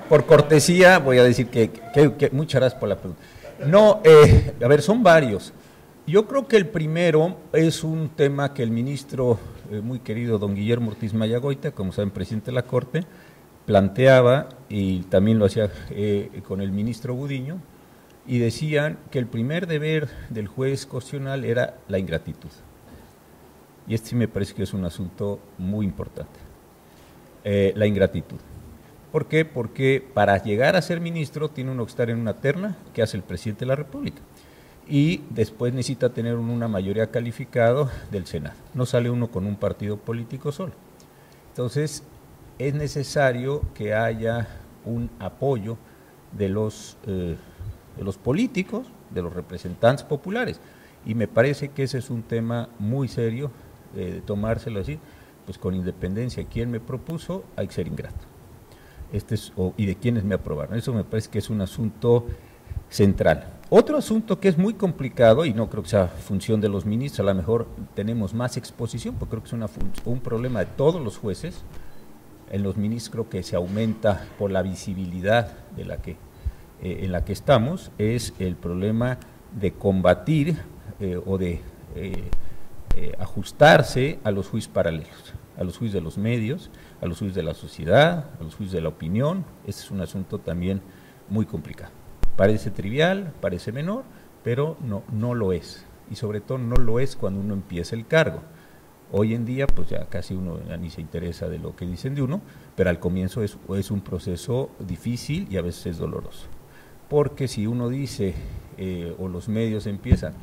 [SPEAKER 4] por cortesía voy a decir que muchas gracias por la pregunta. No, a ver, son varios. Yo creo que el primero es un tema que el ministro, muy querido don Guillermo Ortiz Mayagoita, como saben, presidente de la Corte, planteaba, y también lo hacía con el ministro Gudiño, y decían que el primer deber del juez constitucional era la ingratitud. Y este sí me parece que es un asunto muy importante, la ingratitud. ¿Por qué? Porque para llegar a ser ministro tiene uno que estar en una terna que hace el presidente de la República. Y después necesita tener una mayoría calificada del Senado. No sale uno con un partido político solo. Entonces, es necesario que haya un apoyo de los políticos, de los representantes populares. Y me parece que ese es un tema muy serio, de tomárselo así, pues con independencia de quién me propuso, hay que ser ingrato. Y de quienes me aprobaron. Eso me parece que es un asunto central. Otro asunto que es muy complicado, y no creo que sea función de los ministros, a lo mejor tenemos más exposición, porque creo que es un problema de todos los jueces. En los ministros creo que se aumenta por la visibilidad de en la que estamos, es el problema de combatir o de ajustarse a los juicios paralelos, a los juicios de los medios, a los juicios de la sociedad, a los juicios de la opinión. Este es un asunto también muy complicado. Parece trivial, parece menor, pero no lo es, y sobre todo no lo es cuando uno empieza el cargo. Hoy en día pues ya casi uno ya ni se interesa de lo que dicen de uno, pero al comienzo es un proceso difícil y a veces es doloroso, porque si uno dice, o los medios empiezan,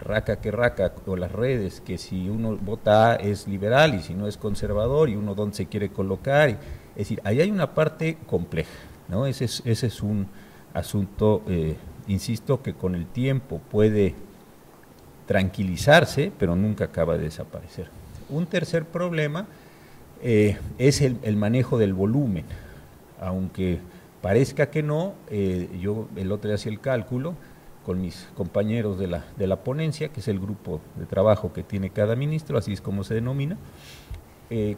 [SPEAKER 4] raca que raca, o las redes, que si uno vota A es liberal y si no es conservador, y uno dónde se quiere colocar, es decir, ahí hay una parte compleja, ¿no? Ese es un asunto, insisto, que con el tiempo puede tranquilizarse, pero nunca acaba de desaparecer. Un tercer problema es el manejo del volumen, aunque parezca que no. Yo el otro día hacía el cálculo con mis compañeros de la ponencia, que es el grupo de trabajo que tiene cada ministro, así es como se denomina.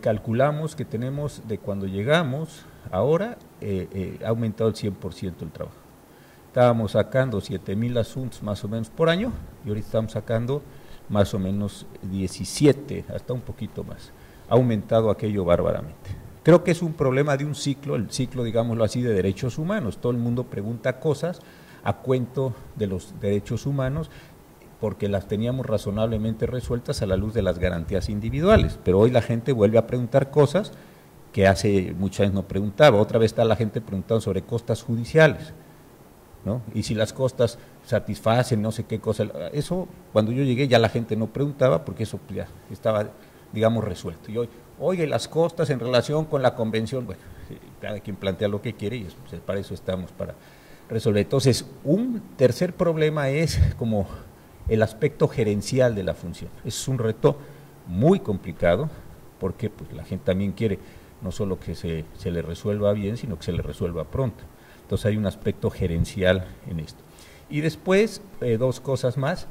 [SPEAKER 4] Calculamos que tenemos, de cuando llegamos, ahora ha aumentado el 100% el trabajo. Estábamos sacando 7,000 asuntos más o menos por año, y ahorita estamos sacando más o menos 17, hasta un poquito más. Ha aumentado aquello bárbaramente. Creo que es un problema de un ciclo, el ciclo, digámoslo así, de derechos humanos. Todo el mundo pregunta cosas a cuento de los derechos humanos, porque las teníamos razonablemente resueltas a la luz de las garantías individuales, pero hoy la gente vuelve a preguntar cosas que hace muchos años no preguntaba. Otra vez está la gente preguntando sobre costas judiciales, ¿no? Y si las costas satisfacen no sé qué cosa. Eso, cuando yo llegué, ya la gente no preguntaba, porque eso ya estaba, digamos, resuelto. Y hoy, oye, las costas en relación con la convención, bueno, cada quien plantea lo que quiere, y pues, para eso estamos, para resolver. Entonces, un tercer problema es como el aspecto gerencial de la función. Es un reto muy complicado, porque pues, la gente también quiere no solo que se le resuelva bien, sino que se le resuelva pronto. Entonces hay un aspecto gerencial en esto. Y después, dos cosas más.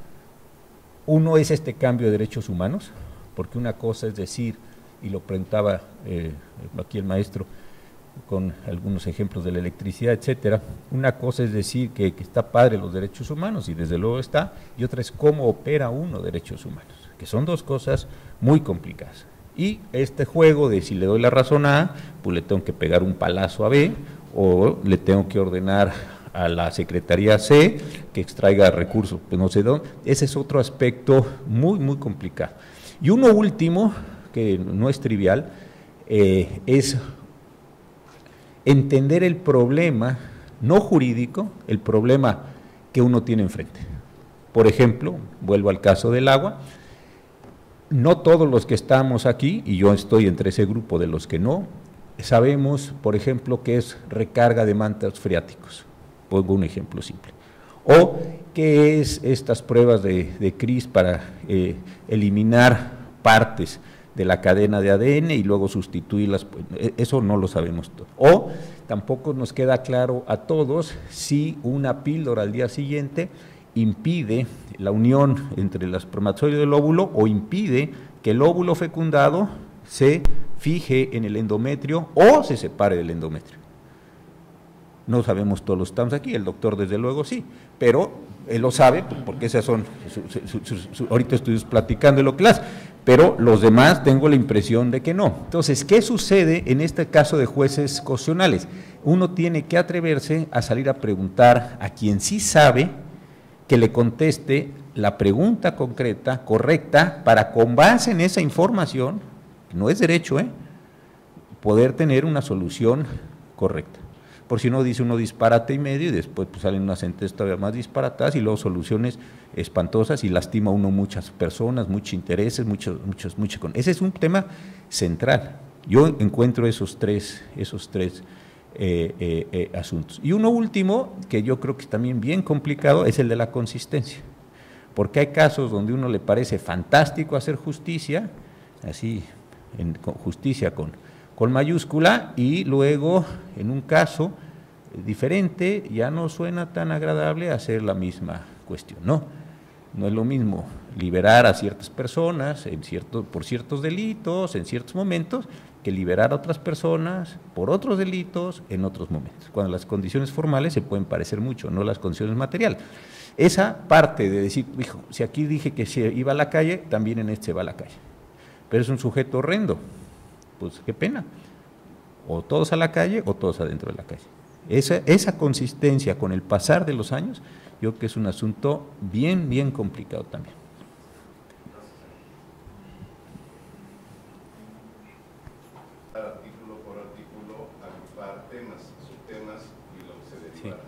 [SPEAKER 4] Uno es este cambio de derechos humanos, porque una cosa es decir, y lo preguntaba aquí el maestro con algunos ejemplos de la electricidad, etcétera. Una cosa es decir que está padre los derechos humanos, y desde luego está, y otra es cómo opera uno derechos humanos, que son dos cosas muy complicadas. Y este juego de si le doy la razón a A, pues le tengo que pegar un palazo a B, o le tengo que ordenar a la Secretaría C que extraiga recursos, pues no sé dónde. Ese es otro aspecto muy, muy complicado. Y uno último, que no es trivial, es entender el problema, no jurídico, el problema que uno tiene enfrente. Por ejemplo, vuelvo al caso del agua, no todos los que estamos aquí, y yo estoy entre ese grupo de los que no, sabemos, por ejemplo, qué es recarga de mantos freáticos, pongo un ejemplo simple, o qué es estas pruebas de CRIS para eliminar partes de la cadena de ADN y luego sustituirlas. Eso no lo sabemos todo. O tampoco nos queda claro a todos si una píldora al día siguiente impide la unión entre el espermatozoide y el óvulo, o impide que el óvulo fecundado se fije en el endometrio o se separe del endometrio. No sabemos todos los que estamos aquí, el doctor desde luego sí, pero él lo sabe, porque esas son, ahorita estuvimos platicando de lo que hace, pero los demás tengo la impresión de que no. Entonces, ¿qué sucede en este caso de jueces constitucionales? Uno tiene que atreverse a salir a preguntar a quien sí sabe, que le conteste la pregunta concreta, correcta, para con base en esa información, no es derecho, poder tener una solución correcta. Por si no dice uno disparate y medio y después pues salen unas sentencias todavía más disparatadas y luego soluciones espantosas y lastima a uno muchas personas, muchos intereses, mucho. Ese es un tema central. Yo encuentro esos tres asuntos. Y uno último, que yo creo que es también bien complicado, es el de la consistencia. Porque hay casos donde uno le parece fantástico hacer justicia, así, justicia con mayúscula, y luego en un caso diferente ya no suena tan agradable hacer la misma cuestión, no es lo mismo liberar a ciertas personas por ciertos delitos en ciertos momentos que liberar a otras personas por otros delitos en otros momentos, cuando las condiciones formales se pueden parecer mucho, no las condiciones materiales. Esa parte de decir, hijo, si aquí dije que se iba a la calle, también en este se va a la calle, pero es un sujeto horrendo, pues qué pena, o todos a la calle o todos adentro de la calle. Esa consistencia con el pasar de los años, yo creo que es un asunto bien complicado también.
[SPEAKER 8] Artículo por artículo, agrupar temas, subtemas y lo que se deriva.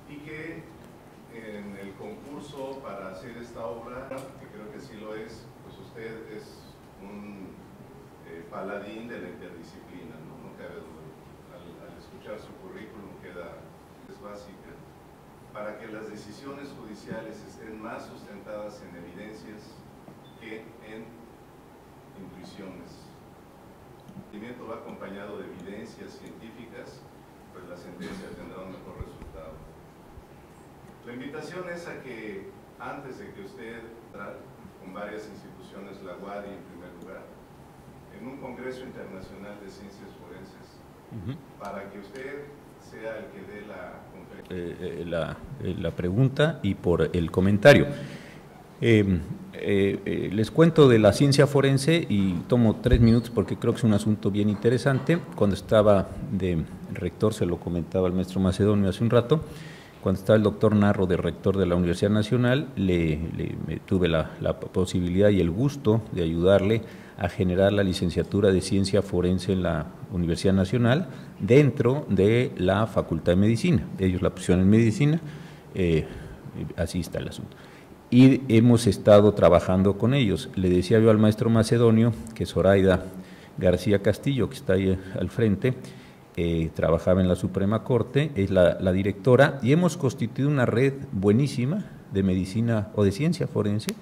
[SPEAKER 8] Sí. Y que en el concurso para hacer esta obra, que creo que sí lo es, pues usted es un paladín de la interdisciplina, no cabe duda. Al escuchar su currículum es básica para que las decisiones judiciales estén más sustentadas en evidencias que en intuiciones. El procedimiento va acompañado de evidencias científicas, pues la sentencia tendrá un mejor resultado. La invitación es a que antes de que usted, con varias instituciones, la UADY en primer lugar, en un Congreso Internacional de Ciencias Forenses, para que usted sea el que dé
[SPEAKER 4] la pregunta y por el comentario. Les cuento de la ciencia forense y tomo 3 minutos porque creo que es un asunto bien interesante. Cuando estaba de rector, se lo comentaba al maestro Macedonio hace un rato, cuando estaba el doctor Narro de rector de la Universidad Nacional, tuve la posibilidad y el gusto de ayudarle a generar la licenciatura de Ciencia Forense en la Universidad Nacional dentro de la Facultad de Medicina. Ellos la pusieron en Medicina, así está el asunto. Y hemos estado trabajando con ellos. Le decía yo al maestro Macedonio que Zoraida García Castillo, que está ahí al frente, trabajaba en la Suprema Corte, es la directora, y hemos constituido una red buenísima de medicina o de ciencia forense,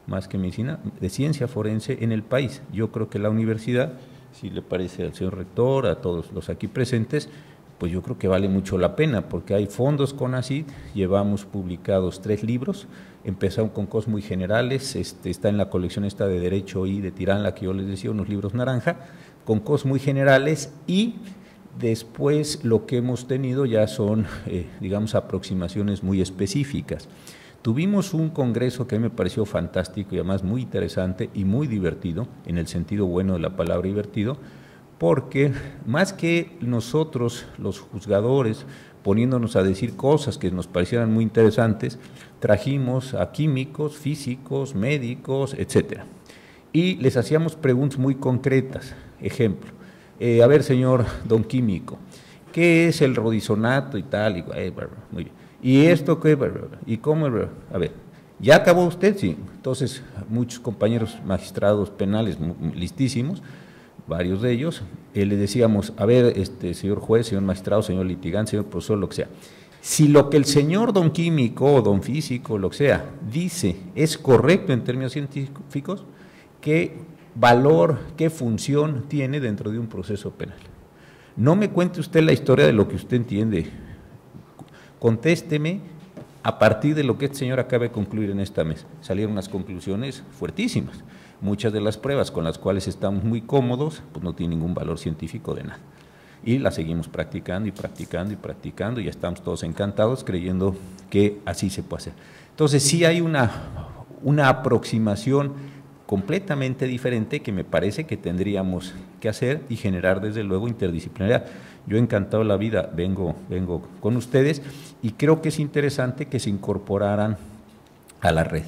[SPEAKER 4] más que medicina, de ciencia forense en el país. Yo creo que la universidad, si le parece al señor rector, a todos los aquí presentes, pues yo creo que vale mucho la pena, porque hay fondos CONACYT, llevamos publicados 3 libros, empezaron con cosas muy generales, está en la colección esta de Derecho y de Tirán, la que yo les decía, unos libros naranja, con cosas muy generales, y después lo que hemos tenido ya son, digamos, aproximaciones muy específicas. Tuvimos un congreso que a mí me pareció fantástico y además muy interesante y muy divertido, en el sentido bueno de la palabra divertido, porque más que nosotros, los juzgadores, poniéndonos a decir cosas que nos parecieran muy interesantes, trajimos a químicos, físicos, médicos, etcétera. Y les hacíamos preguntas muy concretas. Ejemplo, a ver, señor don químico, ¿qué es el rodizonato y tal? Muy bien. ¿Y esto qué? ¿Y cómo? A ver, ¿ya acabó usted? Sí. Entonces, muchos compañeros magistrados penales listísimos, varios de ellos, le decíamos, a ver, señor juez, señor magistrado, señor litigante, señor profesor, lo que sea, si lo que el señor don químico o don físico, lo que sea, dice es correcto en términos científicos, ¿qué valor, qué función tiene dentro de un proceso penal? No me cuente usted la historia de lo que usted entiende, contésteme a partir de lo que este señor acaba de concluir en esta mesa. Salieron unas conclusiones fuertísimas. Muchas de las pruebas con las cuales estamos muy cómodos, pues no tienen ningún valor científico de nada. y la seguimos practicando y practicando y practicando, y estamos todos encantados creyendo que así se puede hacer. Entonces sí hay una aproximación completamente diferente que me parece que tendríamos que hacer y generar desde luego interdisciplinaridad. Yo encantado la vida, vengo con ustedes y creo que es interesante que se incorporaran a la red,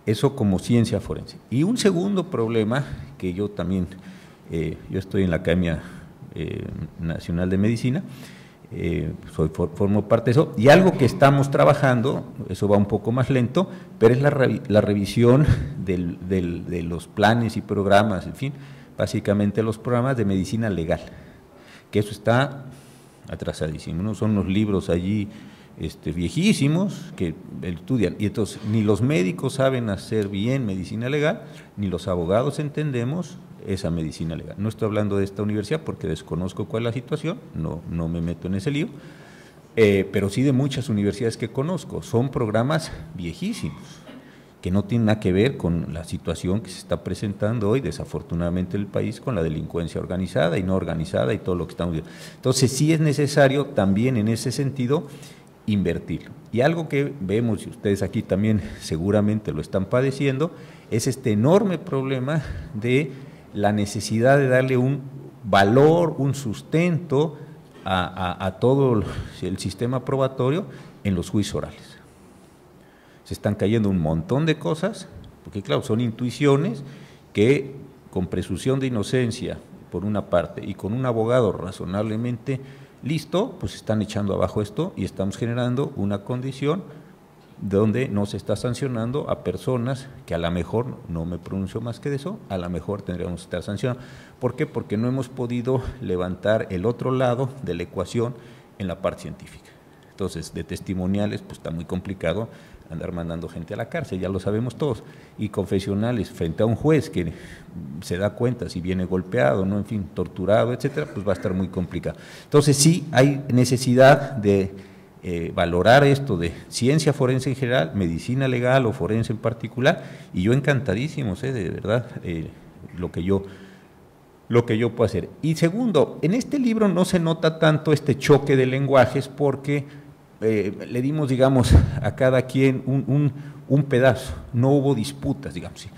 [SPEAKER 4] eso como ciencia forense. Y un segundo problema que yo también, yo estoy en la Academia Nacional de Medicina, formo parte de eso, y algo que estamos trabajando, eso va un poco más lento, pero es la revisión de los planes y programas, en fin, básicamente los programas de medicina legal, que eso está atrasadísimo, ¿no? Son unos libros allí viejísimos que estudian, y entonces ni los médicos saben hacer bien medicina legal, ni los abogados entendemos esa medicina legal. No estoy hablando de esta universidad porque desconozco cuál es la situación, no me meto en ese lío, pero sí de muchas universidades que conozco. Son programas viejísimos, que no tienen nada que ver con la situación que se está presentando hoy, desafortunadamente, en el país, con la delincuencia organizada y no organizada y todo lo que estamos viendo. Entonces sí es necesario también en ese sentido invertirlo. Y algo que vemos, y ustedes aquí también seguramente lo están padeciendo, es este enorme problema de la necesidad de darle un valor, un sustento a todo el sistema probatorio en los juicios orales. Se están cayendo un montón de cosas, porque claro, son intuiciones que con presunción de inocencia por una parte y con un abogado razonablemente listo, pues están echando abajo esto y estamos generando una condición donde no se está sancionando a personas que a lo mejor, no me pronuncio más que de eso, a lo mejor tendríamos que estar sancionando. ¿Por qué? Porque no hemos podido levantar el otro lado de la ecuación en la parte científica. Entonces, de testimoniales, pues está muy complicado andar mandando gente a la cárcel, ya lo sabemos todos, y confesionales frente a un juez que se da cuenta si viene golpeado, no, en fin, torturado, etcétera, pues va a estar muy complicado. Entonces sí hay necesidad de valorar esto de ciencia forense en general, medicina legal o forense en particular, y yo encantadísimo, de verdad, lo que yo puedo hacer. Y segundo, en este libro no se nota tanto este choque de lenguajes porque le dimos, digamos, a cada quien un pedazo, no hubo disputas, digamos.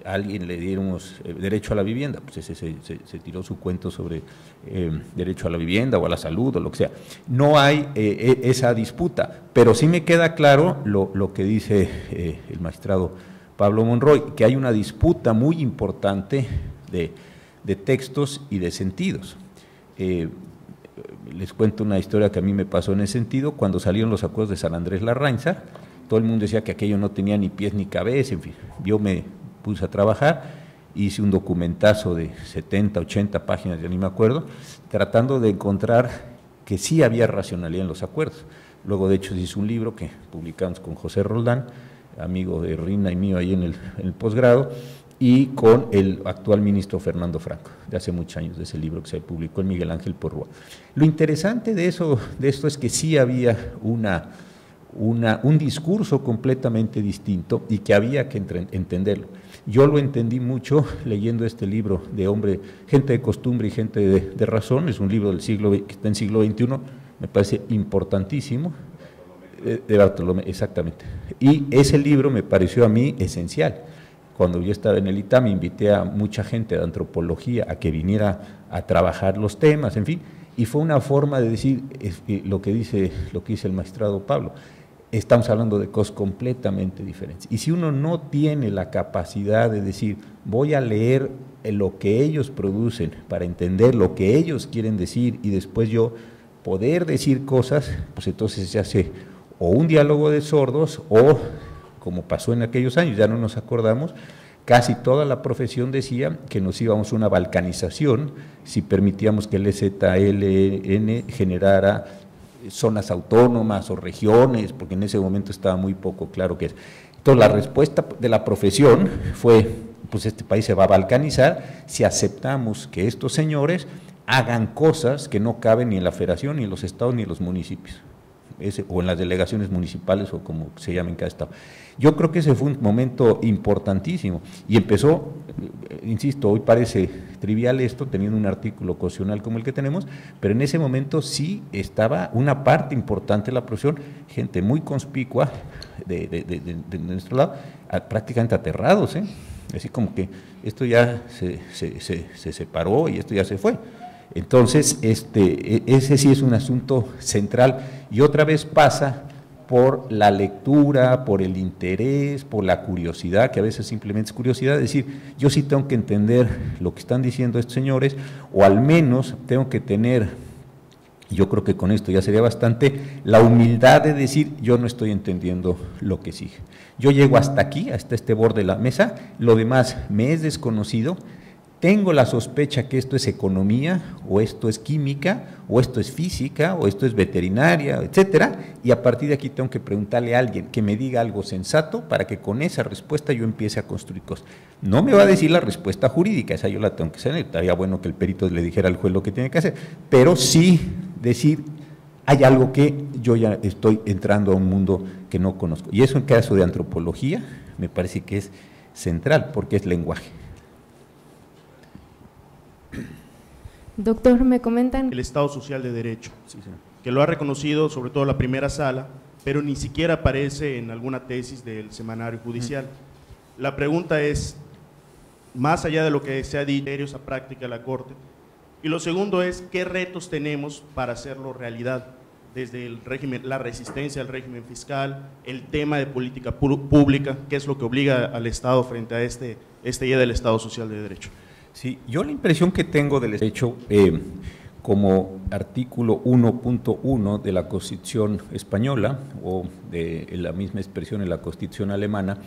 [SPEAKER 4] A alguien le diéramos derecho a la vivienda, pues ese se tiró su cuento sobre derecho a la vivienda o a la salud o lo que sea. No hay esa disputa, pero sí me queda claro lo que dice el magistrado Pablo Monroy, que hay una disputa muy importante de textos y de sentidos. Les cuento una historia que a mí me pasó en ese sentido. Cuando salieron los acuerdos de San Andrés Larrainza, todo el mundo decía que aquello no tenía ni pies ni cabeza, en fin. Yo me puse a trabajar, hice un documentazo de 70, 80 páginas, ya ni me acuerdo, tratando de encontrar que sí había racionalidad en los acuerdos. Luego, de hecho, se hizo un libro que publicamos con José Roldán, amigo de Rina y mío ahí en el posgrado, y con el actual ministro Fernando Franco, de hace muchos años, de ese libro que se publicó en Miguel Ángel Porrúa. Lo interesante de esto es que sí había un discurso completamente distinto y que había que entenderlo. Yo lo entendí mucho leyendo este libro de gente de costumbre y gente de razón, es un libro del siglo que está en siglo XXI, me parece importantísimo, de Bartolomé, exactamente. Y ese libro me pareció a mí esencial. Cuando yo estaba en el ITAM, invité a mucha gente de antropología a que viniera a trabajar los temas, en fin, y fue una forma de decir lo que dice el magistrado Pablo. Estamos hablando de cosas completamente diferentes. Y si uno no tiene la capacidad de decir, voy a leer lo que ellos producen para entender lo que ellos quieren decir y después yo poder decir cosas, pues entonces se hace o un diálogo de sordos o, como pasó en aquellos años, ya no nos acordamos, casi toda la profesión decía que nos íbamos a una balcanización si permitíamos que el EZLN generara zonas autónomas o regiones, porque en ese momento estaba muy poco claro qué es. Entonces la respuesta de la profesión fue, pues este país se va a balcanizar si aceptamos que estos señores hagan cosas que no caben ni en la federación, ni en los estados, ni en los municipios. o en las delegaciones municipales o como se llame en cada estado. Yo creo que ese fue un momento importantísimo y empezó, insisto, hoy parece trivial esto, teniendo un artículo constitucional como el que tenemos, pero en ese momento sí estaba una parte importante de la profesión, gente muy conspicua de nuestro lado, prácticamente aterrados, así como que esto ya se separó y esto ya se fue. Entonces, ese sí es un asunto central y otra vez pasa por la lectura, por el interés, por la curiosidad, que a veces simplemente es curiosidad, es decir, yo sí tengo que entender lo que están diciendo estos señores, o al menos tengo que tener, yo creo que con esto ya sería bastante, la humildad de decir, yo no estoy entendiendo lo que sigue. Yo llego hasta aquí, hasta este borde de la mesa, lo demás me es desconocido, tengo la sospecha que esto es economía, o esto es química, o esto es física, o esto es veterinaria, etcétera, y a partir de aquí tengo que preguntarle a alguien que me diga algo sensato para que con esa respuesta yo empiece a construir cosas. No me va a decir la respuesta jurídica, esa yo la tengo que saber, estaría bueno que el perito le dijera al juez lo que tiene que hacer, pero sí decir, hay algo que yo ya estoy entrando a un mundo que no conozco, y eso en caso de antropología me parece que es central, porque es lenguaje.
[SPEAKER 1] Doctor, me comentan…
[SPEAKER 9] El Estado Social de Derecho, que lo ha reconocido sobre todo la primera sala, pero ni siquiera aparece en alguna tesis del semanario judicial. La pregunta es, más allá de lo que se ha dicho, esa práctica de la Corte, y lo segundo es, ¿qué retos tenemos para hacerlo realidad? Desde el régimen, la resistencia al régimen fiscal, el tema de política pública, ¿qué es lo que obliga al Estado frente a este día del Estado Social de Derecho?
[SPEAKER 4] Sí, yo la impresión que tengo del derecho, como artículo 1.1 de la Constitución española, o de la misma expresión en la Constitución alemana,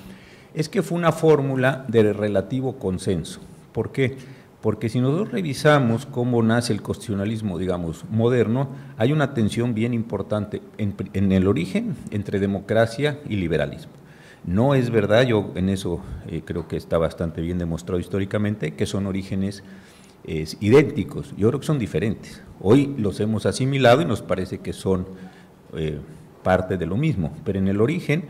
[SPEAKER 4] es que fue una fórmula de relativo consenso. ¿Por qué? Porque si nosotros revisamos cómo nace el constitucionalismo, digamos, moderno, hay una tensión bien importante en el origen entre democracia y liberalismo. No es verdad, yo en eso creo que está bastante bien demostrado históricamente, que son orígenes idénticos, yo creo que son diferentes. Hoy los hemos asimilado y nos parece que son parte de lo mismo, pero en el origen,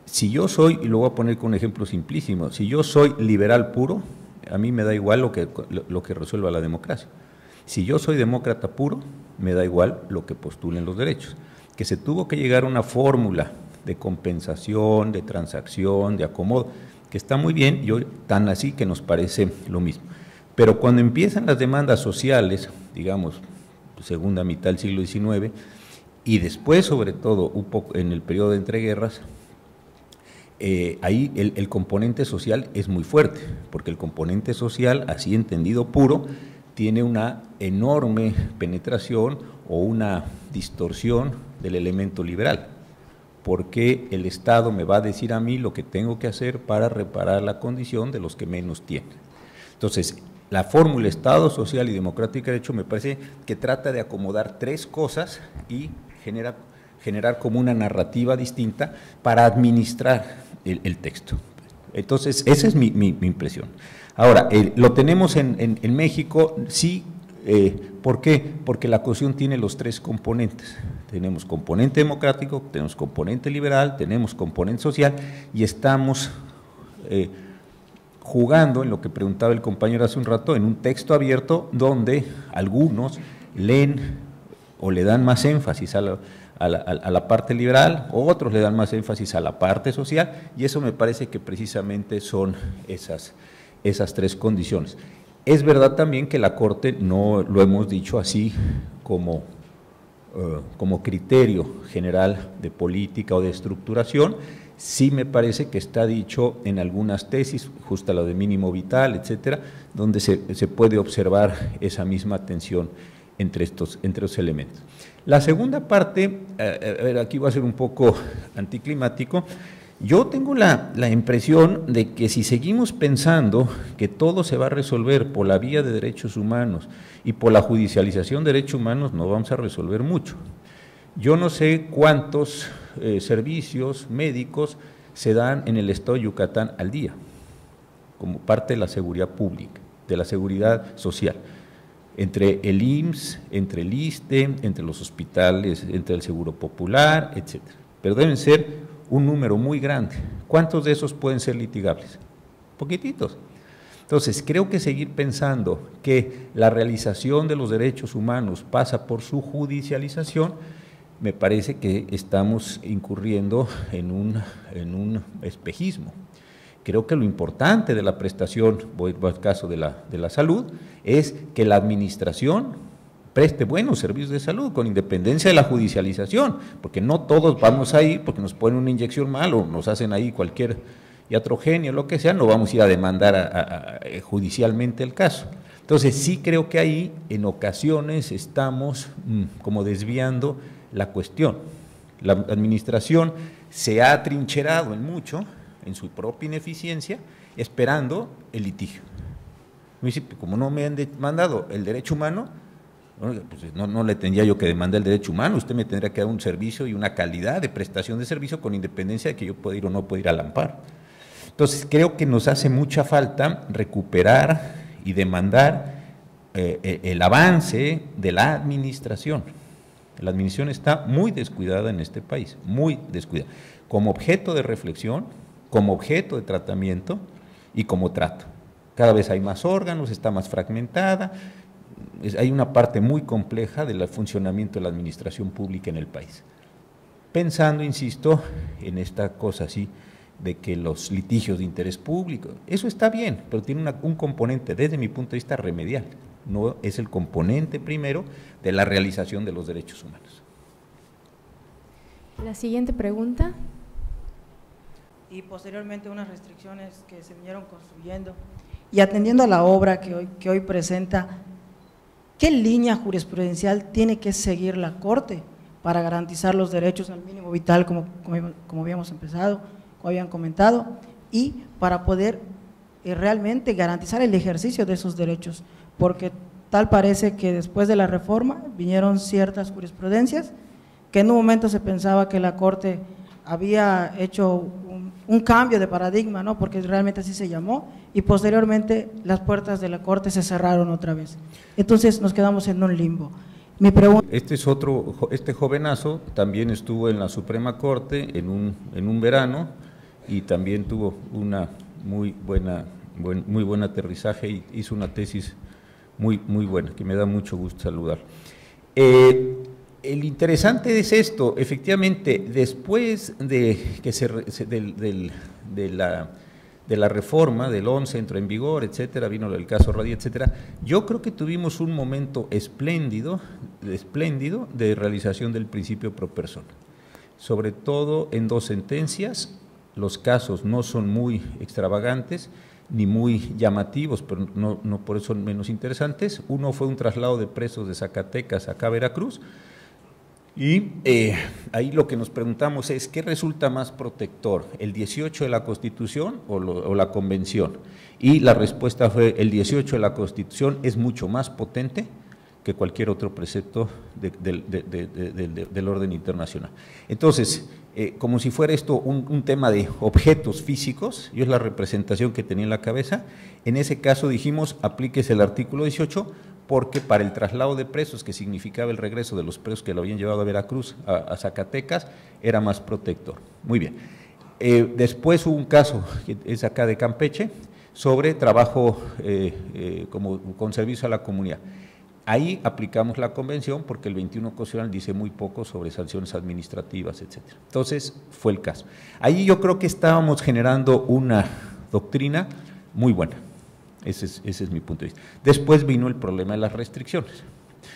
[SPEAKER 4] si yo soy, y lo voy a poner con un ejemplo simplísimo, si yo soy liberal puro, a mí me da igual lo que resuelva la democracia. Si yo soy demócrata puro, me da igual lo que postulen los derechos. Que se tuvo que llegar a una fórmula de compensación, de transacción, de acomodo, que está muy bien, tan así que nos parece lo mismo. Pero cuando empiezan las demandas sociales, digamos, segunda mitad del siglo XIX, y después, sobre todo, un poco en el periodo de entreguerras, ahí el componente social es muy fuerte, porque el componente social, así entendido puro, tiene una enorme penetración o una distorsión del elemento liberal, porque el Estado me va a decir a mí lo que tengo que hacer para reparar la condición de los que menos tienen. Entonces, la fórmula Estado Social y Democrático de Derecho me parece que trata de acomodar tres cosas y generar como una narrativa distinta para administrar el texto. Entonces, esa es mi impresión. Ahora, lo tenemos en México, sí. ¿Por qué? Porque la Constitución tiene los tres componentes. Tenemos componente democrático, tenemos componente liberal, tenemos componente social y estamos jugando en lo que preguntaba el compañero hace un rato, en un texto abierto donde algunos leen o le dan más énfasis a la parte liberal, otros le dan más énfasis a la parte social, y eso me parece que precisamente son esas tres condiciones. Es verdad también que la Corte, no lo hemos dicho así como criterio general de política o de estructuración, sí me parece que está dicho en algunas tesis, justo la de mínimo vital, etcétera, donde se puede observar esa misma tensión entre estos elementos. La segunda parte, aquí voy a ser un poco anticlimático. Yo tengo la impresión de que si seguimos pensando que todo se va a resolver por la vía de derechos humanos y por la judicialización de derechos humanos, no vamos a resolver mucho. Yo no sé cuántos servicios médicos se dan en el estado de Yucatán al día, como parte de la seguridad pública, de la seguridad social. entre el IMSS, entre el ISSSTE, entre los hospitales, entre el Seguro Popular, etcétera. Pero deben ser un número muy grande. ¿Cuántos de esos pueden ser litigables? Poquititos. Entonces, creo que seguir pensando que la realización de los derechos humanos pasa por su judicialización, me parece que estamos incurriendo en un espejismo. Creo que lo importante de la prestación, voy al caso de la salud, es que la administración preste buenos servicios de salud, con independencia de la judicialización, porque no todos vamos a ir, porque nos ponen una inyección mal o nos hacen ahí cualquier iatrogenia o lo que sea, no vamos a ir a demandar judicialmente el caso. Entonces, sí creo que ahí en ocasiones estamos como desviando la cuestión. La administración se ha atrincherado en mucho, en su propia ineficiencia, esperando el litigio. Como no me han demandado el derecho humano, pues no le tendría yo que demandar el derecho humano, usted me tendría que dar un servicio y una calidad de prestación de servicio con independencia de que yo pueda ir o no pueda ir al amparo. Entonces, creo que nos hace mucha falta recuperar y demandar el avance de la administración. La administración está muy descuidada en este país, muy descuidada, como objeto de reflexión, como objeto de tratamiento y como trato. Cada vez hay más órganos, está más fragmentada, hay una parte muy compleja del funcionamiento de la administración pública en el país. Pensando, insisto, en esta cosa así, de que los litigios de interés público, eso está bien, pero tiene un componente, desde mi punto de vista, remedial, no es el componente primero de la realización de los derechos humanos.
[SPEAKER 1] La siguiente pregunta.
[SPEAKER 10] Y posteriormente unas restricciones que se vinieron construyendo. Y atendiendo a la obra que hoy presenta, ¿qué línea jurisprudencial tiene que seguir la Corte para garantizar los derechos al mínimo vital, como habíamos empezado, como habían comentado, y para poder realmente garantizar el ejercicio de esos derechos? Porque tal parece que después de la reforma vinieron ciertas jurisprudencias que en un momento se pensaba que la Corte había hecho un cambio de paradigma, ¿no? Porque realmente así se llamó, y posteriormente las puertas de la Corte se cerraron otra vez. Entonces nos quedamos en un limbo. Mi pregunta…
[SPEAKER 4] Este jovenazo también estuvo en la Suprema Corte en un verano y también tuvo una muy buen aterrizaje y hizo una tesis muy buena, que me da mucho gusto saludar. El interesante es esto, efectivamente, después de la reforma del 11 entró en vigor, etcétera, vino el caso Radí, etcétera, yo creo que tuvimos un momento espléndido de realización del principio pro persona, sobre todo en dos sentencias. Los casos no son muy extravagantes ni muy llamativos, pero no por eso menos interesantes. Uno fue un traslado de presos de Zacatecas acá a Veracruz, y ahí lo que nos preguntamos es, ¿qué resulta más protector, el 18 de la Constitución o la Convención? Y la respuesta fue, el 18 de la Constitución es mucho más potente que cualquier otro precepto del orden internacional. Entonces, como si fuera esto un tema de objetos físicos, yo es la representación que tenía en la cabeza, en ese caso dijimos, aplíquese el artículo 18, porque para el traslado de presos, que significaba el regreso de los presos que lo habían llevado a Veracruz, a Zacatecas, era más protector. Muy bien. Después hubo un caso, que es acá de Campeche, sobre trabajo con servicio a la comunidad. Ahí aplicamos la convención porque el 21 constitucional dice muy poco sobre sanciones administrativas, etcétera. Entonces, fue el caso. Ahí yo creo que estábamos generando una doctrina muy buena. Ese es mi punto de vista. Después vino el problema de las restricciones.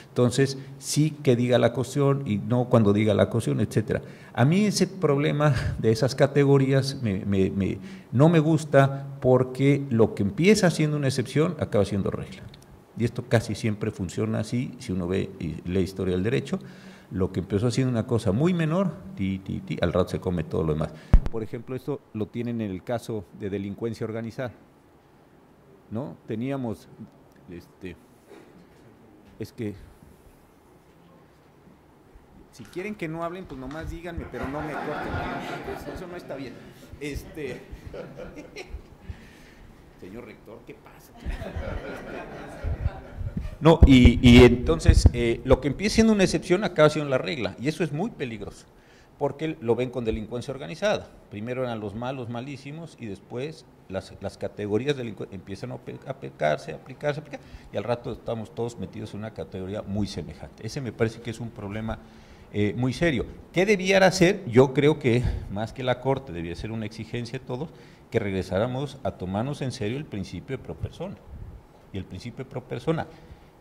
[SPEAKER 4] Entonces, sí que diga la Constitución y no cuando diga la Constitución, etcétera. A mí ese problema de esas categorías no me gusta, porque lo que empieza siendo una excepción acaba siendo regla. Y esto casi siempre funciona así, si uno ve y lee historia del derecho. Lo que empezó siendo una cosa muy menor, al rato se come todo lo demás. Por ejemplo, esto lo tienen en el caso de delincuencia organizada, ¿no? Teníamos, es que, si quieren que no hablen, pues nomás díganme, pero no me corten, eso no está bien. Señor rector, ¿qué pasa? No, y entonces lo que empieza siendo una excepción acaba siendo la regla, y eso es muy peligroso, porque lo ven con delincuencia organizada. Primero eran los malos, malísimos, y después las categorías delincuentes empiezan a aplicarse, y al rato estamos todos metidos en una categoría muy semejante. Ese me parece que es un problema muy serio. ¿Qué debiera hacer? Yo creo que más que la Corte, debía ser una exigencia de todos, que regresáramos a tomarnos en serio el principio de pro persona. Y el principio de pro persona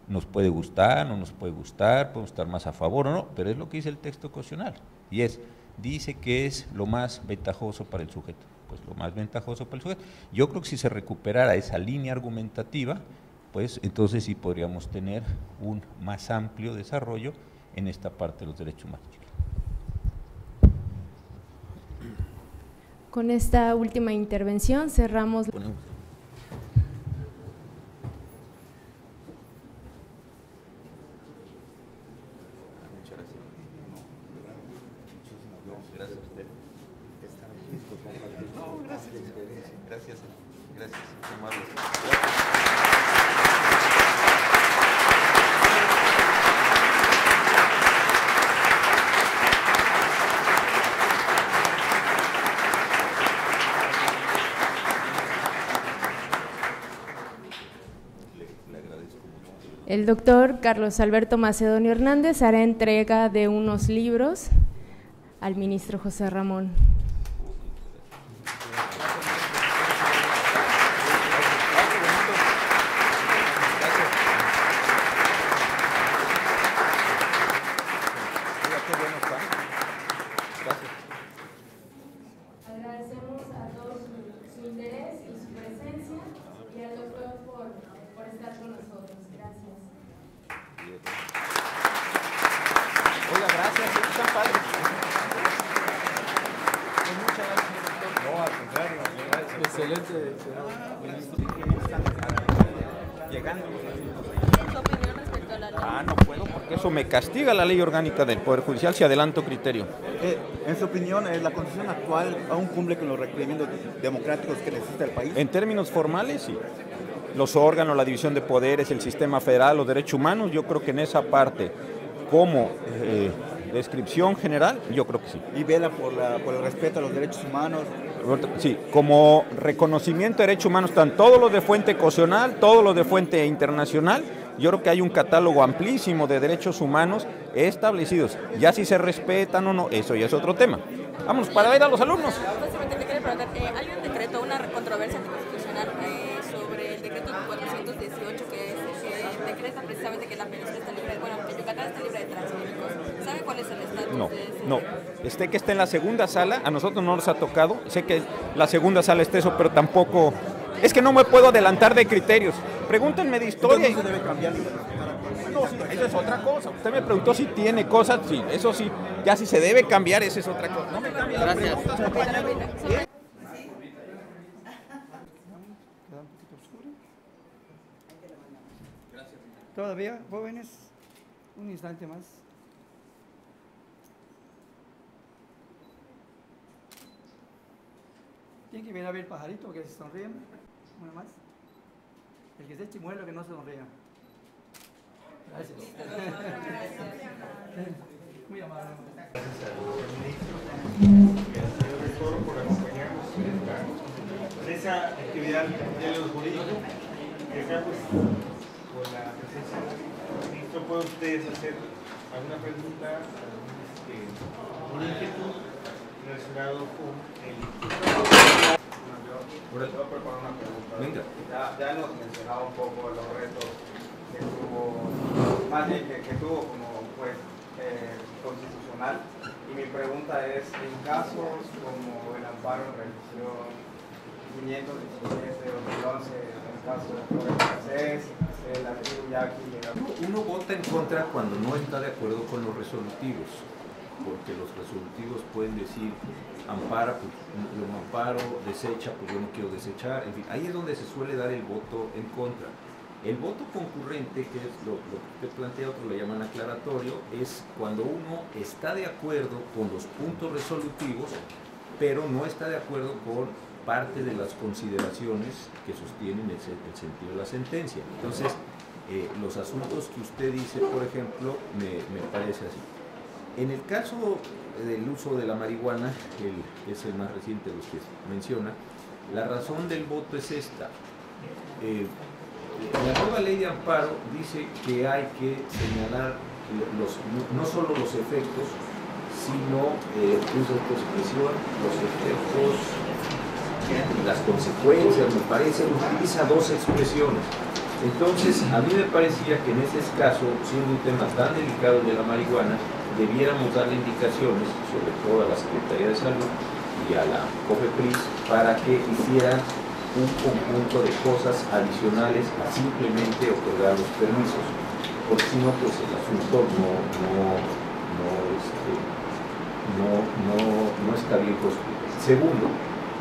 [SPEAKER 4] nos puede gustar, no nos puede gustar, podemos estar más a favor o no, pero es lo que dice el texto constitucional, y dice que es lo más ventajoso para el sujeto, pues lo más ventajoso para el sujeto. Yo creo que si se recuperara esa línea argumentativa, pues entonces sí podríamos tener un más amplio desarrollo en esta parte de los derechos humanos.
[SPEAKER 1] Con esta última intervención cerramos. El doctor Carlos Alberto Macedonio Hernández hará entrega de unos libros al ministro José Ramón. Agradecemos a todos su interés y su presencia, y al doctor por estar con nosotros. Gracias.
[SPEAKER 4] Oiga, gracias, están padres. Muchas gracias. No, al contrario, excelente. Llegando.
[SPEAKER 11] ¿Su opinión respecto a la ley?
[SPEAKER 4] No puedo, porque eso me castiga la ley orgánica del Poder Judicial si adelanto criterio.
[SPEAKER 12] En su opinión, ¿la Constitución actual aún cumple con los requerimientos democráticos que necesita el país?
[SPEAKER 4] En términos formales, sí. Los órganos, la división de poderes, el sistema federal, los derechos humanos, yo creo que en esa parte, como descripción general, yo creo que sí.
[SPEAKER 12] ¿Y vela por el respeto a los derechos humanos?
[SPEAKER 4] Sí, como reconocimiento de derechos humanos, están todos los de fuente constitucional, todos los de fuente internacional. Yo creo que hay un catálogo amplísimo de derechos humanos establecidos. Ya si se respetan o no, eso ya es otro tema. Vamos, para ver a los alumnos.
[SPEAKER 11] Básicamente le quería preguntar, hay un decreto, una controversia constitucional sobre el decreto 418 que decreta precisamente que la península está libre, bueno, que Yucatán está libre de transgénicos. ¿Sabe cuál es el estatus de ese?
[SPEAKER 4] No. Que está en la segunda sala, a nosotros no nos ha tocado. Sé que la segunda sala está eso, pero tampoco. Es que no me puedo adelantar de criterios. Pregúntenme de historia.
[SPEAKER 12] ¿No se debe cambiar?
[SPEAKER 4] No, sí, eso es otra cosa. Usted me preguntó si tiene cosas, sí, eso sí. Ya si se debe cambiar, esa es otra cosa. No me cambie las preguntas, compañero.
[SPEAKER 13] Todavía, jóvenes, un instante más. Tienen que ver a ver el pajarito que se sonríen. Una más. El que se chimuelo que no se sonría. Gracias. Muy amable.
[SPEAKER 3] Gracias al ministro y al señor rector por acompañarnos en esa actividad de diálogo jurídico. Y acá, pues, con la presencia del ministro, ¿pueden ustedes hacer alguna pregunta, algún inquietud relacionado con el
[SPEAKER 7] Voy a preparar una pregunta. Ya hemos mencionado un poco los retos que tuvo, más bien que tuvo como pues constitucional, y mi pregunta es, en casos como el amparo en revisión 517 de 2011, en el caso de Flores Garcés, el archivo Yaqui.
[SPEAKER 4] Uno vota en contra cuando no está de acuerdo con los resolutivos, porque los resolutivos pueden decir ampara, pues yo no amparo, desecha, pues yo no quiero desechar, en fin, ahí es donde se suele dar el voto en contra. El voto concurrente, que es lo que usted plantea, otros le llaman aclaratorio, es cuando uno está de acuerdo con los puntos resolutivos, pero no está de acuerdo con parte de las consideraciones que sostienen el sentido de la sentencia. Entonces, los asuntos que usted dice, por ejemplo, me parece así. En el caso del uso de la marihuana, que es el más reciente de los que menciona, la razón del voto es esta. La nueva ley de amparo dice que hay que señalar no solo los efectos, sino uso de expresión, los efectos, las consecuencias, me parece, utiliza dos expresiones. Entonces, a mí me parecía que en ese caso, siendo un tema tan delicado de la marihuana, debiéramos darle indicaciones, sobre todo a la Secretaría de Salud y a la COFEPRIS, para que hicieran un conjunto de cosas adicionales a simplemente otorgar los permisos, porque si no, pues el asunto no está bien construido. Segundo,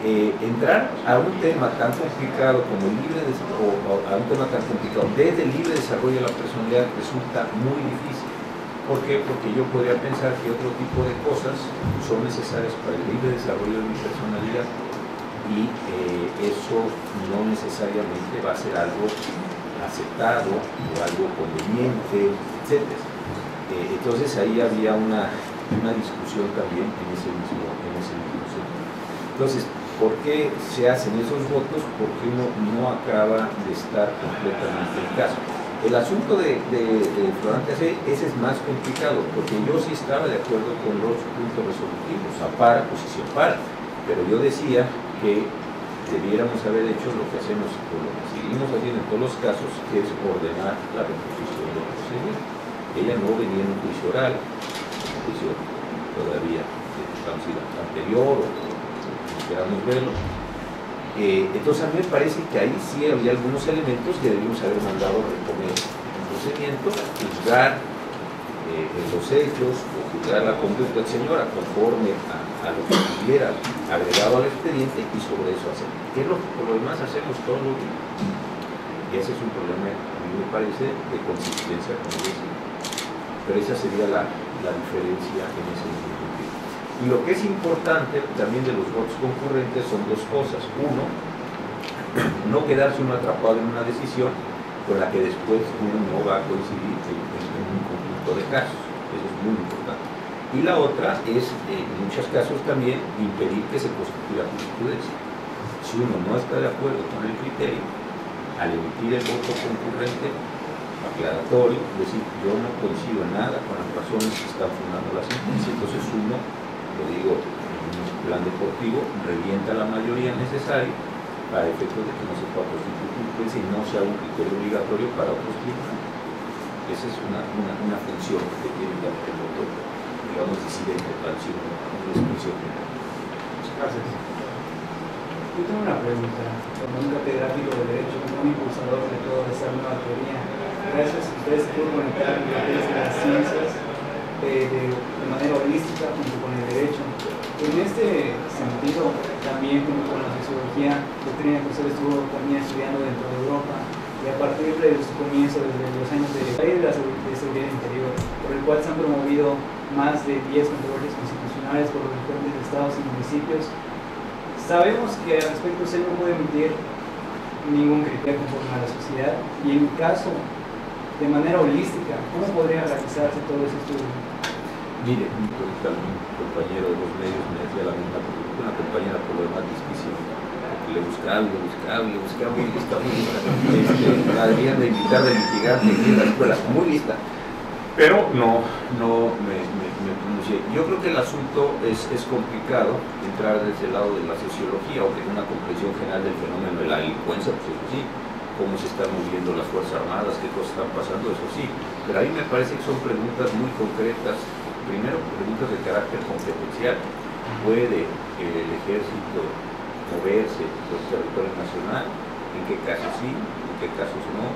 [SPEAKER 4] entrar a un tema tan complicado como el libre a un tema tan complicado desde el libre desarrollo de la personalidad resulta muy difícil. ¿Por qué? Porque yo podría pensar que otro tipo de cosas son necesarias para el libre desarrollo de mi personalidad y eso no necesariamente va a ser algo aceptado o algo conveniente, etc. Entonces ahí había una discusión también en ese mismo sentido. Entonces, ¿por qué se hacen esos votos? Porque uno no acaba de estar completamente en caso. El asunto de Florante C, ese es más complicado, porque yo sí estaba de acuerdo con los puntos resolutivos, para, posición para, pero yo decía que debiéramos haber hecho lo que hacemos, o lo que seguimos haciendo en todos los casos, que es ordenar la reposición del procedimiento. Ella no venía en un juicio oral, un juicio todavía, digamos, anterior, o esperamos verlo. Entonces a mí me parece que ahí sí había algunos elementos que debimos haber mandado a reponer el procedimiento, juzgar los hechos o juzgar la conducta del señora conforme a lo que estuviera agregado al expediente y sobre eso hacer. ¿Qué es lo que por lo demás hacemos todos los días? Y ese es un problema, a mí me parece, de consistencia con el vecino. Pero esa sería la diferencia en ese sentido. Y lo que es importante también de los votos concurrentes son dos cosas. Uno, no quedarse uno atrapado en una decisión con la que después uno no va a coincidir en un conjunto de casos. Eso es muy importante. Y la otra es, en muchos casos también, impedir que se constituya jurisprudencia. Si uno no está de acuerdo con el criterio, al emitir el voto concurrente, aclaratorio, es decir, yo no coincido en nada con las razones que están fundando la sentencia, entonces uno, lo digo en un plan deportivo, revienta la mayoría necesaria para efectos de que no se pueda constituir jurisprudencia y no sea un criterio obligatorio para otros tribunales. Esa es una función que tiene que hacer el voto, digamos, disidente, tradicional, una discusión.
[SPEAKER 14] Muchas gracias. Yo tengo una pregunta, como un catedrático de Derecho, como un impulsador de toda esa nueva teoría. Gracias a ustedes se pudo conectar las ciencias de manera holística junto con el derecho. En este sentido, también junto con la sociología, doctrina que usted estuvo también estudiando dentro de Europa, y a partir de su comienzo, desde los años de la ley de la seguridad interior, por el cual se han promovido más de 10 controversias constitucionales por los diferentes estados y municipios, sabemos que al respecto usted no puede emitir ningún criterio conforme a la sociedad, y en caso de manera holística, ¿cómo podría realizarse todo ese estudio?
[SPEAKER 4] Mire, un compañero de los medios me decía la misma pregunta, una compañera por lo demás disquísima, porque le buscaba, muy lista, la debían de invitar de litigante en la escuela, muy lista, pero no me pronuncié. Yo creo que el asunto es complicado entrar desde el lado de la sociología o de una comprensión general del fenómeno de la delincuencia, pues eso sí, cómo se están moviendo las Fuerzas Armadas, qué cosas están pasando, eso sí, pero a mí me parece que son preguntas muy concretas. Primero, preguntas de carácter competencial. ¿Puede el ejército moverse por el territorio nacional? ¿En qué casos sí? ¿En qué casos no?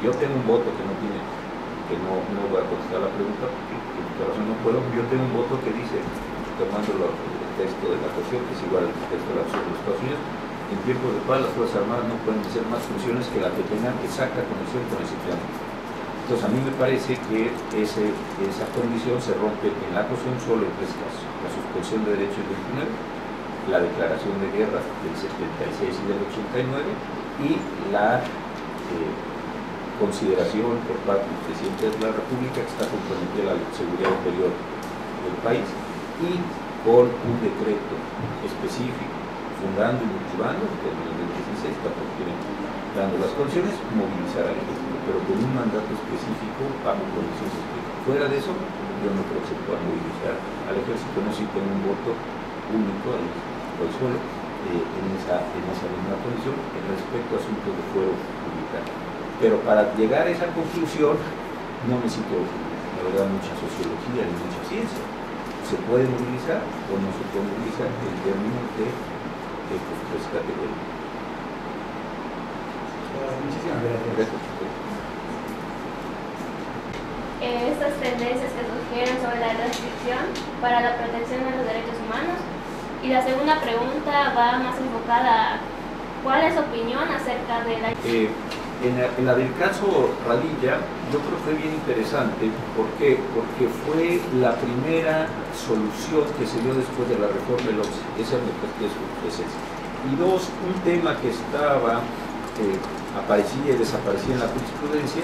[SPEAKER 4] Yo tengo un voto que no voy a contestar la pregunta porque en mi razón no puedo. Yo tengo un voto que dice, tomando el texto de la Constitución, que es igual al texto de la Constitución de los Estados Unidos, en tiempos de paz las Fuerzas Armadas no pueden hacer más funciones que la que tengan exacta conexión con el ciclano. Entonces a mí me parece que esa condición se rompe en la Constitución solo en tres casos: la suspensión de derechos del 29, la declaración de guerra del 76 y del 89 y la consideración por parte del presidente de la República, que está comprometida la seguridad interior del país, y con un decreto específico, fundando y motivando, que en el 2016 tampoco tienen dando las condiciones, movilizar al ejército, pero con un mandato específico bajo condiciones específicas. Fuera de eso, yo no creo que se pueda movilizar al ejército, no si tiene un voto único al suelo en esa misma condición respecto a asuntos de fuero militar. Pero para llegar a esa conclusión no necesito, la verdad, mucha sociología ni mucha ciencia. Se puede movilizar o no se puede movilizar en términos de tres categorías.
[SPEAKER 14] Muchísimas gracias.
[SPEAKER 15] Estas tendencias que surgieron sobre la restricción para la protección de los derechos humanos. Y la segunda pregunta va más enfocada a ¿cuál es su opinión acerca de la...
[SPEAKER 4] En la del caso Radilla, yo creo que fue bien interesante. ¿Por qué? Porque fue la primera solución que se dio después de la reforma del 11. Esa me parece su esencia. Y dos, un tema que estaba, aparecía y desaparecía en la jurisprudencia,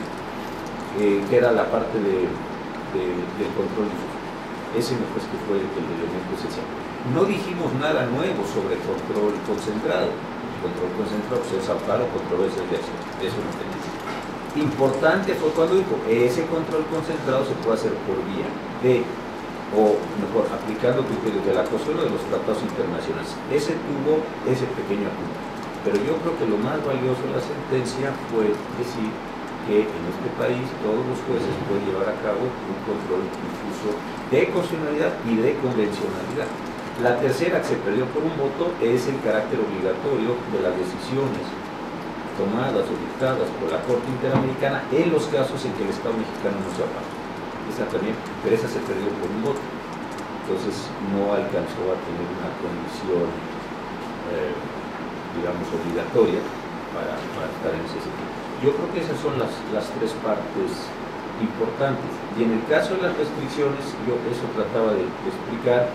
[SPEAKER 4] que era la parte del control difuso. Ese me parece que fue el elemento esencial. No dijimos nada nuevo sobre control concentrado. Control concentrado, pues es amparo, controversia de acción. Eso no tenemos. Importante fue cuando dijo, ese control concentrado se puede hacer por vía de, o mejor, aplicando criterios de la COSUELO de los tratados internacionales. Ese tuvo ese pequeño apunte. Pero yo creo que lo más valioso de la sentencia fue decir que en este país todos los jueces pueden llevar a cabo un control difuso de constitucionalidad y de convencionalidad. La tercera, que se perdió por un voto, es el carácter obligatorio de las decisiones tomadas o dictadas por la Corte Interamericana en los casos en que el Estado mexicano no sea parte. Esa también, pero esa se perdió por un voto. Entonces no alcanzó a tener una condición, digamos, obligatoria para estar en ese sentido. Yo creo que esas son las tres partes importantes. Y en el caso de las restricciones, yo eso trataba de explicar.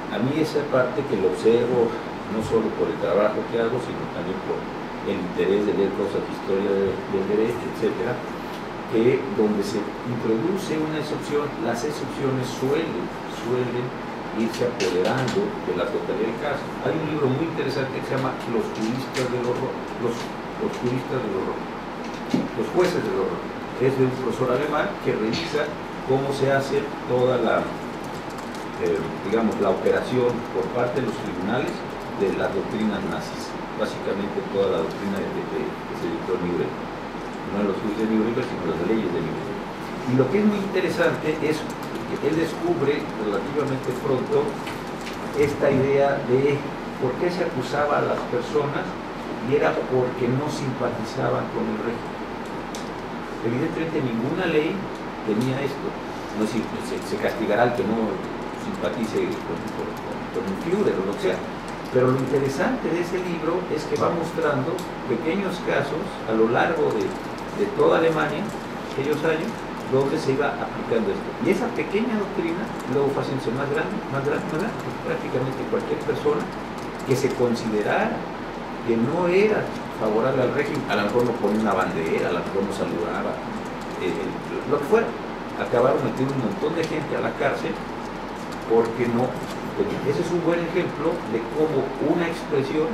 [SPEAKER 4] A mí esa parte que lo observo, no solo por el trabajo que hago, sino también por el interés de leer cosas de historia del derecho, etcétera, que donde se introduce una excepción, las excepciones suelen irse apoderando de la totalidad del caso. Hay un libro muy interesante que se llama Los juristas del horror, los juristas del horror, los jueces del horror. Es de un profesor alemán que revisa cómo se hace toda la digamos, la operación por parte de los tribunales de las doctrinas nazis, básicamente toda la doctrina que se dictó en Nuremberg, no en los juicios de Nuremberg, sino las leyes de Nuremberg. Y lo que es muy interesante es que él descubre relativamente pronto esta idea de por qué se acusaba a las personas, y era porque no simpatizaban con el régimen. Evidentemente ninguna ley tenía esto, no es decir, se castigará al que no simpatice con un Führer o lo que sea. Pero lo interesante de ese libro es que va mostrando pequeños casos a lo largo de toda Alemania, aquellos años, donde se iba aplicando esto. Y esa pequeña doctrina luego fue haciéndose más grande, porque prácticamente cualquier persona que se considerara que no era favorable al régimen, a lo mejor no ponía una bandera, a lo mejor no saludaba, lo que fuera, acabaron metiendo un montón de gente a la cárcel porque no. Ese es un buen ejemplo de cómo una expresión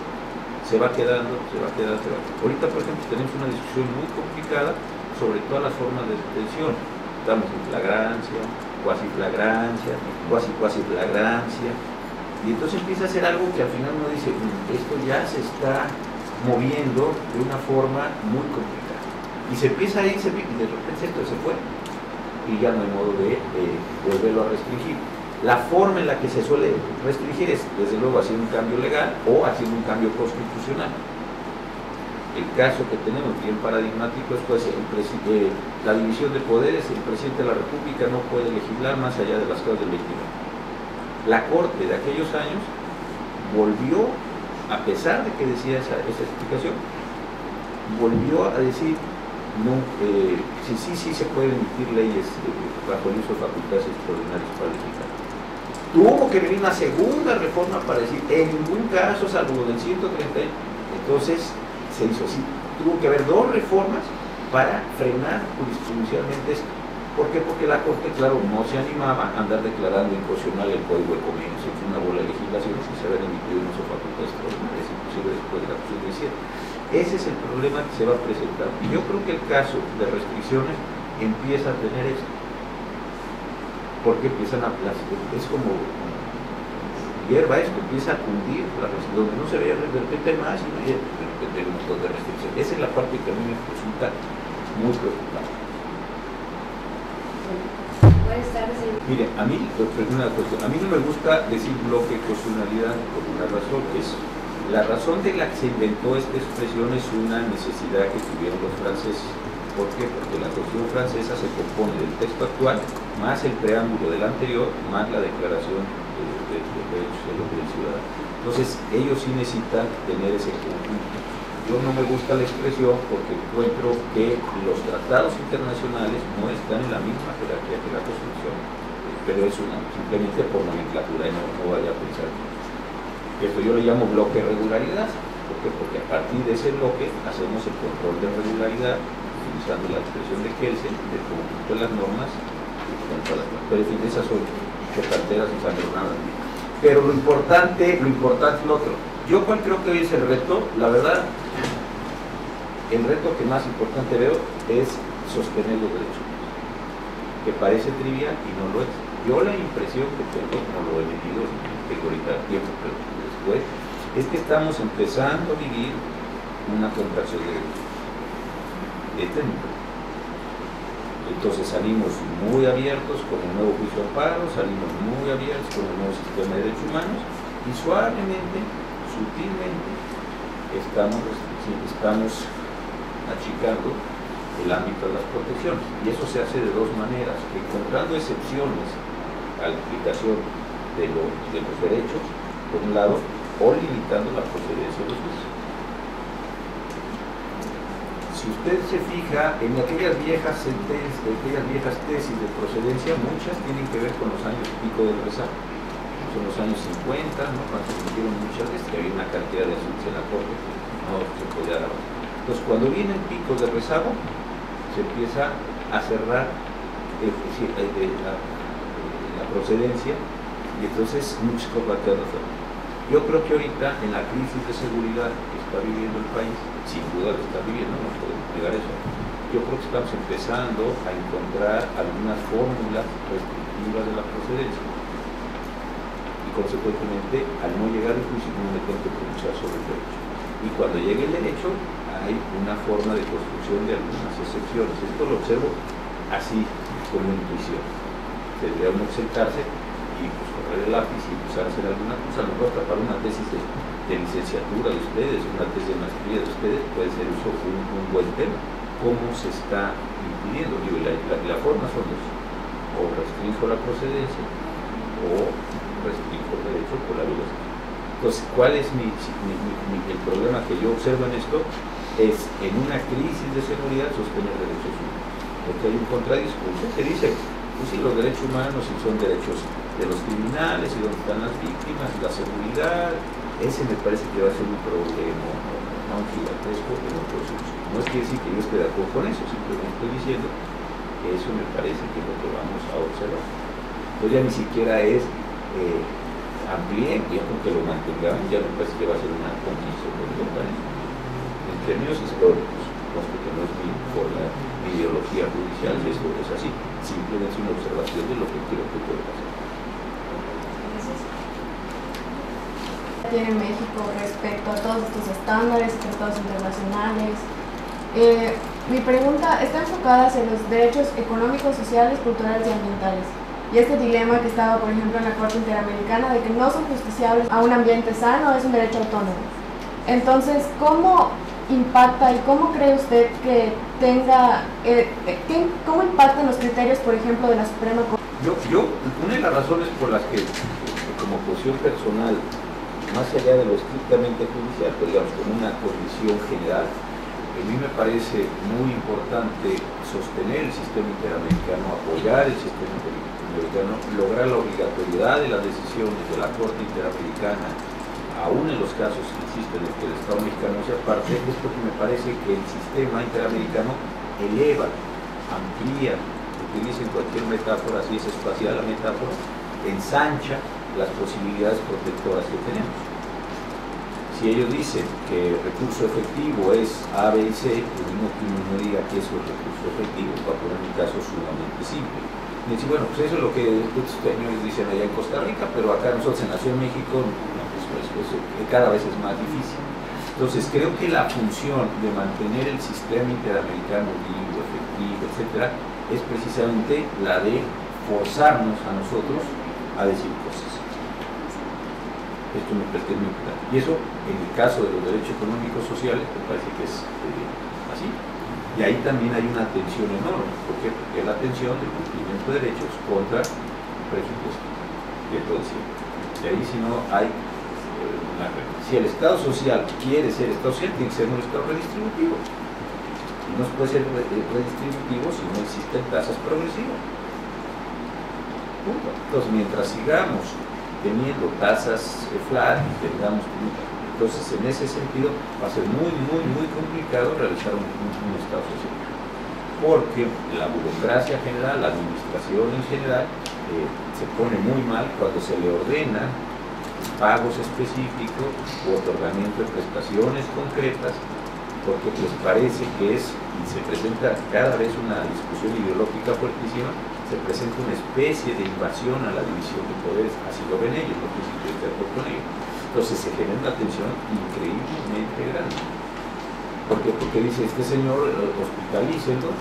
[SPEAKER 4] se va quedando. Ahorita, por ejemplo, tenemos una discusión muy complicada sobre todas las formas de detención. Estamos en flagrancia, cuasi flagrancia, cuasi flagrancia, y entonces empieza a ser algo que al final uno dice, esto ya se está moviendo de una forma muy complicada. Y se empieza a ir, y de repente esto se fue, y ya no hay modo de volverlo a restringir. La forma en la que se suele restringir es, desde luego, haciendo un cambio legal o haciendo un cambio constitucional. El caso que tenemos bien paradigmático es pues, la división de poderes. El presidente de la República no puede legislar más allá de las causas del 29. La Corte de aquellos años volvió, a pesar de que decía esa explicación, volvió a decir no, sí se pueden emitir leyes bajo el uso de facultades extraordinarias para legislar. Tuvo que venir una segunda reforma para decir, en ningún caso, salvo del 130, entonces se hizo así. Tuvo que haber dos reformas para frenar jurisprudencialmente esto. ¿Por qué? Porque la Corte, claro, no se animaba a andar declarando inconstitucional el Código de Comercio, que una bola de legislaciones que se habían emitido en uso facultades extraordinarias, inclusive después de la Constitución 17. Ese es el problema que se va a presentar. Y yo creo que el caso de restricciones empieza a tener esto. Porque empiezan a es como hierba esto, empieza a cundir la restricción, donde no se veía de repente más y de repente un montón de restricciones. Esa es la parte que a mí me resulta muy preocupante. Mire, a mí, a mí no me gusta decir bloque de constitucionalidad por una razón, es la razón de la que se inventó esta expresión es una necesidad que tuvieron los franceses. ¿Por qué? Porque la Constitución francesa se compone del texto actual, más el preámbulo del anterior, más la Declaración de Derechos del Hombre y del Ciudadano. Entonces, ellos sí necesitan tener ese conjunto. Yo no me gusta la expresión porque encuentro que los tratados internacionales no están en la misma jerarquía que la Constitución, pero es simplemente por nomenclatura y no vaya a pensar. Esto yo le llamo bloque de regularidad. ¿Por qué? Porque a partir de ese bloque hacemos el control de regularidad utilizando la expresión de Kelsen del conjunto de las normas contra las normas. Pero en fin, esas son carteras y sanjornadas. Pero lo importante es lo otro. Yo cuál creo que hoy es el reto, la verdad, el reto que más importante veo es sostener los derechos humanos, que parece trivial y no lo es. Yo la impresión que tengo, como lo he vivido, tengo ahorita tiempo, pero después, es que estamos empezando a vivir una contracción de derechos. Entonces salimos muy abiertos con el nuevo juicio de amparo, salimos muy abiertos con el nuevo sistema de derechos humanos y suavemente, sutilmente, estamos achicando el ámbito de las protecciones. Y eso se hace de dos maneras, encontrando excepciones a la aplicación de los derechos, por un lado, o limitando la procedencia de los juicios. Si usted se fija en aquellas viejas tesis de procedencia, muchas tienen que ver con los años pico del rezago. Son los años 50, ¿no? Cuando se emitieron muchas veces, que había una cantidad de asuntos en la Corte que no se podía dar. Entonces, cuando vienen picos de rezago, se empieza a cerrar la procedencia y entonces muchas cosas quedan afuera. Yo creo que ahorita, en la crisis de seguridad que está viviendo el país, sin duda lo está viviendo, no podemos negar eso, yo creo que estamos empezando a encontrar algunas fórmulas restrictivas de la procedencia. Consecuentemente, al no llegar al juicio, no me tengo que pronunciar sobre el derecho. Y cuando llegue el derecho, hay una forma de construcción de algunas excepciones. Esto lo observo así, como intuición. Tendría uno que sentarse y pues, correr el lápiz y empezar a hacer alguna cosa. A lo mejor tapar una tesis de licenciatura de ustedes, una tesis de maestría de ustedes, puede ser eso un buen tema. ¿Cómo se está impidiendo? Digo, la forma son dos. O restringo la procedencia, o restringo el derecho por la violación. Entonces, ¿cuál es el problema que yo observo en esto? Es en una crisis de seguridad sostener derechos humanos. Porque hay un contradiscurso que dice, pues sí, los derechos humanos sí son derechos de los criminales y donde están las víctimas, la seguridad, ese me parece que va a ser un problema no gigantesco en otros usos. No es que decir que yo esté de acuerdo con eso, simplemente estoy diciendo que eso me parece que es lo que vamos a observar. Entonces ya ni siquiera es amplíen, ya porque lo mantengamos, ya me parece que va a ser una conquista en términos históricos, porque no es por la ideología judicial, esto es así, simplemente es una observación de lo que creo que puede pasar.
[SPEAKER 1] Tiene México respecto a todos estos estándares, tratados internacionales. Mi pregunta está enfocada hacia los derechos económicos, sociales, culturales y ambientales. Y este dilema que estaba, por ejemplo, en la Corte Interamericana de que no son justiciables a un ambiente sano, es un derecho autónomo. Entonces, ¿cómo impacta y cómo cree usted que tenga, cómo impactan los criterios, por ejemplo, de la Suprema Corte?
[SPEAKER 4] Una de las razones por las que, como posición personal, más allá de lo estrictamente judicial, pero digamos, como una condición general, a mí me parece muy importante sostener el sistema interamericano, apoyar el sistema interamericano, lograr la obligatoriedad de las decisiones de la Corte Interamericana, aún en los casos, insisto, en los que el Estado mexicano sea parte, es porque me parece que el sistema interamericano eleva, amplía, utilicen cualquier metáfora, si es espacial la metáfora, ensancha las posibilidades protectoras que tenemos. Si ellos dicen que el recurso efectivo es A, B y C, pues mismo que uno no diga que eso es recurso efectivo, para poner un caso sumamente simple. Y decir, bueno, pues eso es lo que estos señores dicen allá en Costa Rica, pero acá nosotros en la Ciudad de México, eso cada vez es más difícil. Entonces, creo que la función de mantener el sistema interamericano vivo, efectivo, etcétera, es precisamente la de forzarnos a nosotros a decir cosas. Esto me parece muy importante. Y eso, en el caso de los derechos económicos sociales, me parece que es así. Y ahí también hay una tensión enorme. ¿Por qué? Porque es la tensión del cumplimiento de derechos contra el presupuesto. Y entonces, de ahí si no hay si el Estado social quiere ser Estado social, tiene que ser un Estado redistributivo. Y no se puede ser redistributivo si no existen tasas progresivas. Punto. Entonces, mientras sigamos teniendo tasas flat, entonces en ese sentido va a ser muy complicado realizar un Estado social. Porque la burocracia general, la administración en general, se pone muy mal cuando se le ordena pagos específicos o otorgamiento de prestaciones concretas, porque les parece que es, y se presenta cada vez una discusión ideológica fuertísima, se presenta una especie de invasión a la división de poderes, así lo ven ellos, no sé si estoy de acuerdo con ellos. Entonces se genera una tensión increíblemente grande. ¿Por qué? Porque dice, este señor hospitalícenlo,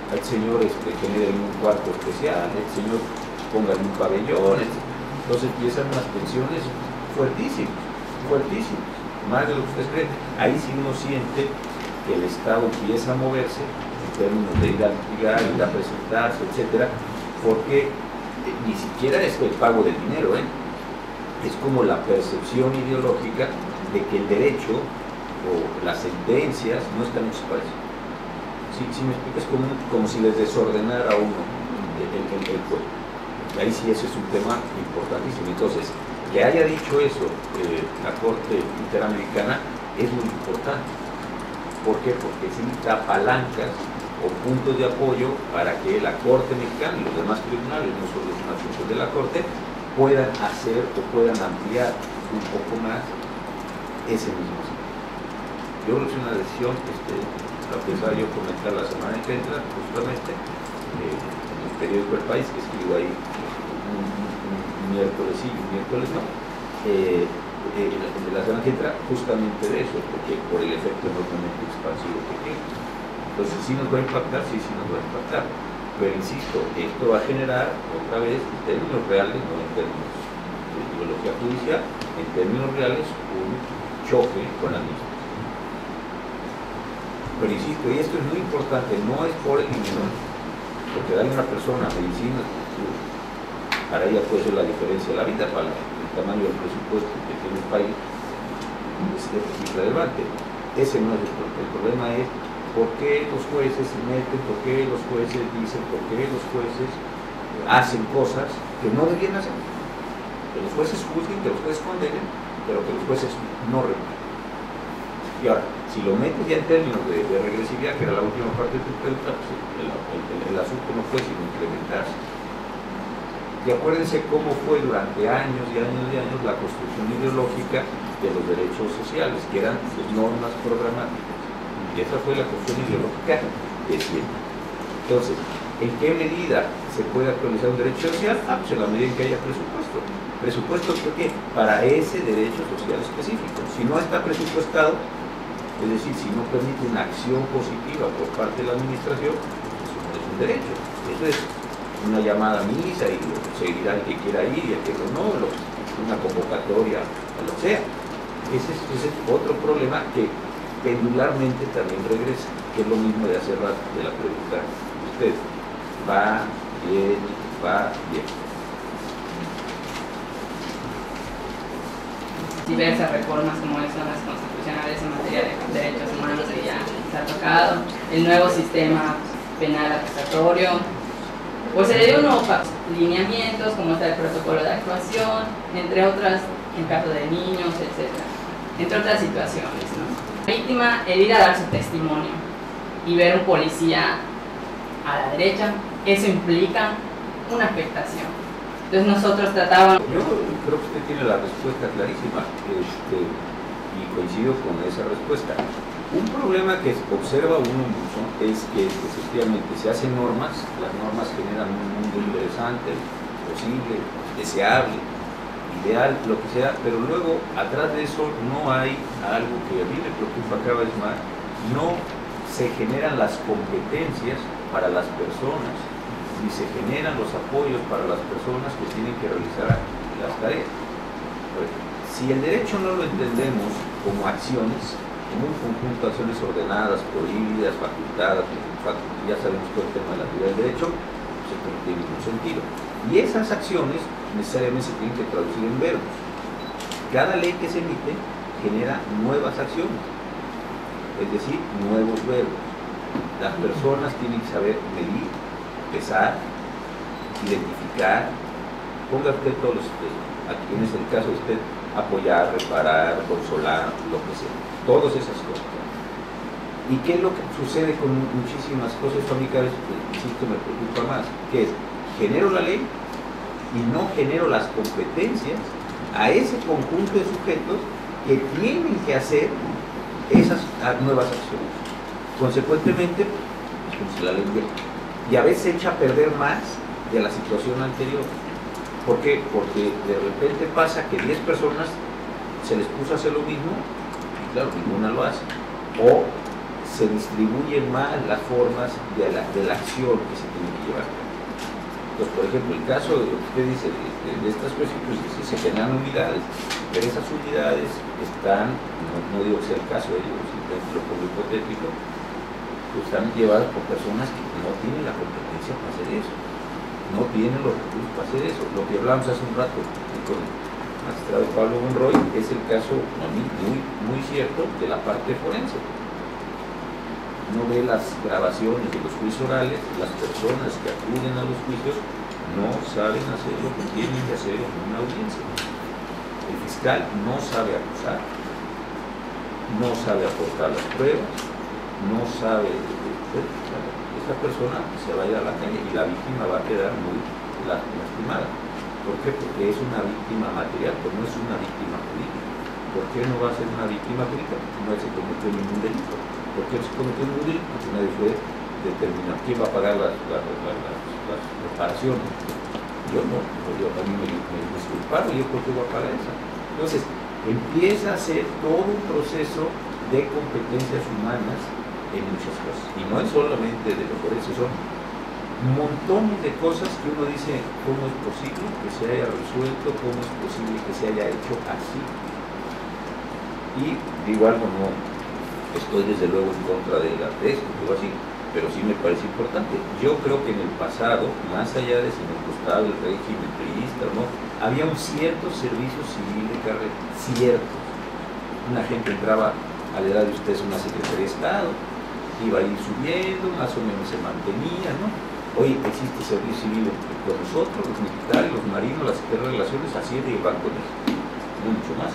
[SPEAKER 4] al señor genere un cuarto especial, el señor ponga un pabellón, entonces empiezan unas tensiones fuertísimas, más de lo que ustedes creen. Ahí sí uno siente que el Estado empieza a moverse en términos de ir a litigar, ir a presentarse, etcétera, porque ni siquiera es el pago del dinero, es como la percepción ideológica de que el derecho o las sentencias no están hechas para eso. Si me explico, es como si les desordenara a uno el pueblo. Ahí sí ese es un tema importantísimo. Entonces, que haya dicho eso la Corte Interamericana es muy importante. ¿Por qué? Porque sí da palancas o puntos de apoyo para que la Corte Mexicana y los demás tribunales, no solo los asuntos de la Corte, puedan hacer o puedan ampliar un poco más ese mismo sentido. Yo creo que es una decisión, la pensaba yo comentar la semana que entra, justamente, en el periódico El País, que escribo ahí un miércoles sí y un miércoles no, de la semana que entra, justamente de eso, porque por el efecto enormemente expansivo que tiene. Entonces, sí nos va a impactar, sí nos va a impactar. Pero insisto, esto va a generar, otra vez, en términos reales, no en términos de ideología judicial, en términos reales, un choque con la misma. Pero insisto, y esto es muy importante, no es por el dinero, porque darle a una persona medicina, para ella puede ser la diferencia de la vida, para el tamaño del presupuesto que tiene el país, es irrelevante. Ese no es el problema, es por qué los jueces se meten, por qué los jueces dicen, por qué los jueces hacen cosas que no debían hacer. Que los jueces juzguen, que los jueces condenen, pero que los jueces no remueven. Y ahora, si lo metes ya en términos de regresividad, que era la última parte de tu pregunta, pues el asunto no fue sino incrementarse. Y acuérdense cómo fue durante años y años y años la construcción ideológica de los derechos sociales, que eran sus normas programáticas. Y esa fue la construcción ideológica de siempre. Entonces, ¿en qué medida se puede actualizar un derecho social? Pues en la medida en que haya presupuesto. ¿Presupuesto por qué? Para ese derecho social específico. Si no está presupuestado, es decir, si no permite una acción positiva por parte de la administración, eso no es un derecho. Eso es una llamada a misa y seguirá el que quiera ir y el que no, una convocatoria, lo sea. Ese es otro problema que pendularmente también regresa, que es lo mismo de hace rato de la pregunta de usted. Va bien, va bien.
[SPEAKER 16] Diversas reformas como son las constitucionales en materia de derechos humanos que ya se ha tocado, el nuevo sistema penal acusatorio, pues se le dio nuevos lineamientos como está el protocolo de actuación, entre otras, en caso de niños, etc. Entre otras situaciones, ¿no? La víctima, el ir a dar su testimonio. y ver un policía a la derecha, eso implica una afectación. Entonces nosotros tratábamos...
[SPEAKER 4] Yo creo que usted tiene la respuesta clarísima y coincido con esa respuesta. Un problema que observa uno mucho es que efectivamente se hacen normas, las normas generan un mundo interesante, posible, deseable, ideal, lo que sea, pero luego atrás de eso no hay algo que a mí me preocupa cada vez más, no se generan las competencias para las personas, ni se generan los apoyos para las personas que tienen que realizar las tareas. Si el derecho no lo entendemos como acciones, como un conjunto de acciones ordenadas, prohibidas, facultadas, ya sabemos todo el tema de la teoría del derecho, pues no tiene ningún sentido. Y esas acciones necesariamente se tienen que traducir en verbos. Cada ley que se emite genera nuevas acciones, es decir, nuevos verbos. Las personas tienen que saber medir, pesar, identificar, ponga usted todos los, aquí en el caso de usted, apoyar, reparar, consolar, lo que sea, todas esas cosas. ¿Y qué es lo que sucede con muchísimas cosas? Esto a mí cada vez, insisto, me preocupa más, que es, genero la ley y no genero las competencias a ese conjunto de sujetos que tienen que hacer esas nuevas acciones. Consecuentemente, pues la ley y a veces echa a perder más de la situación anterior. ¿Por qué? Porque de repente pasa que 10 personas se les puso a hacer lo mismo y claro, ninguna lo hace. O se distribuyen mal las formas de la acción que se tiene que llevar. Entonces, por ejemplo, el caso de lo que usted dice de estas cosas, pues se generan unidades, pero esas unidades están, no digo que sea el caso de ellos, simplemente lo pongo hipotético, pues están llevadas por personas que no tienen la competencia para hacer eso. No tienen los recursos para hacer eso. Lo que hablábamos hace un rato con el magistrado Pablo Monroy es el caso, a mí, muy cierto, de la parte forense. No ve las grabaciones de los juicios orales, las personas que acuden a los juicios no saben hacer lo que tienen que hacer en una audiencia. El fiscal no sabe acusar, no sabe aportar las pruebas, no sabe... esta persona se va a ir a la calle y la víctima va a quedar muy lastimada. ¿Por qué? Porque es una víctima material, pero no es una víctima política. ¿Por qué no va a ser una víctima política? Porque no se cometió ningún delito. ¿Por qué no se cometió ningún delito? Porque nadie fue determinado. ¿Quién va a pagar las reparaciones? Yo no, yo a mí me disculparon, yo creo que voy a pagar esa. Entonces, empieza a ser todo un proceso de competencias humanas en muchas cosas, y no es solamente de lo forense, son montones de cosas que uno dice, ¿cómo es posible que se haya resuelto? ¿Cómo es posible que se haya hecho así? Y digo algo, no estoy desde luego en contra de esto, digo así, pero sí me parece importante. Yo creo que en el pasado, más allá de si me gustaba el régimen priista o no, había un cierto servicio civil de carrera, cierto. Una gente entraba a la edad de ustedes una Secretaría de Estado, iba a ir subiendo, más o menos se mantenía, ¿no? Hoy existe servicio civil con nosotros, los militares, los marinos, las relaciones, Hacienda y el Banco de México, no mucho más.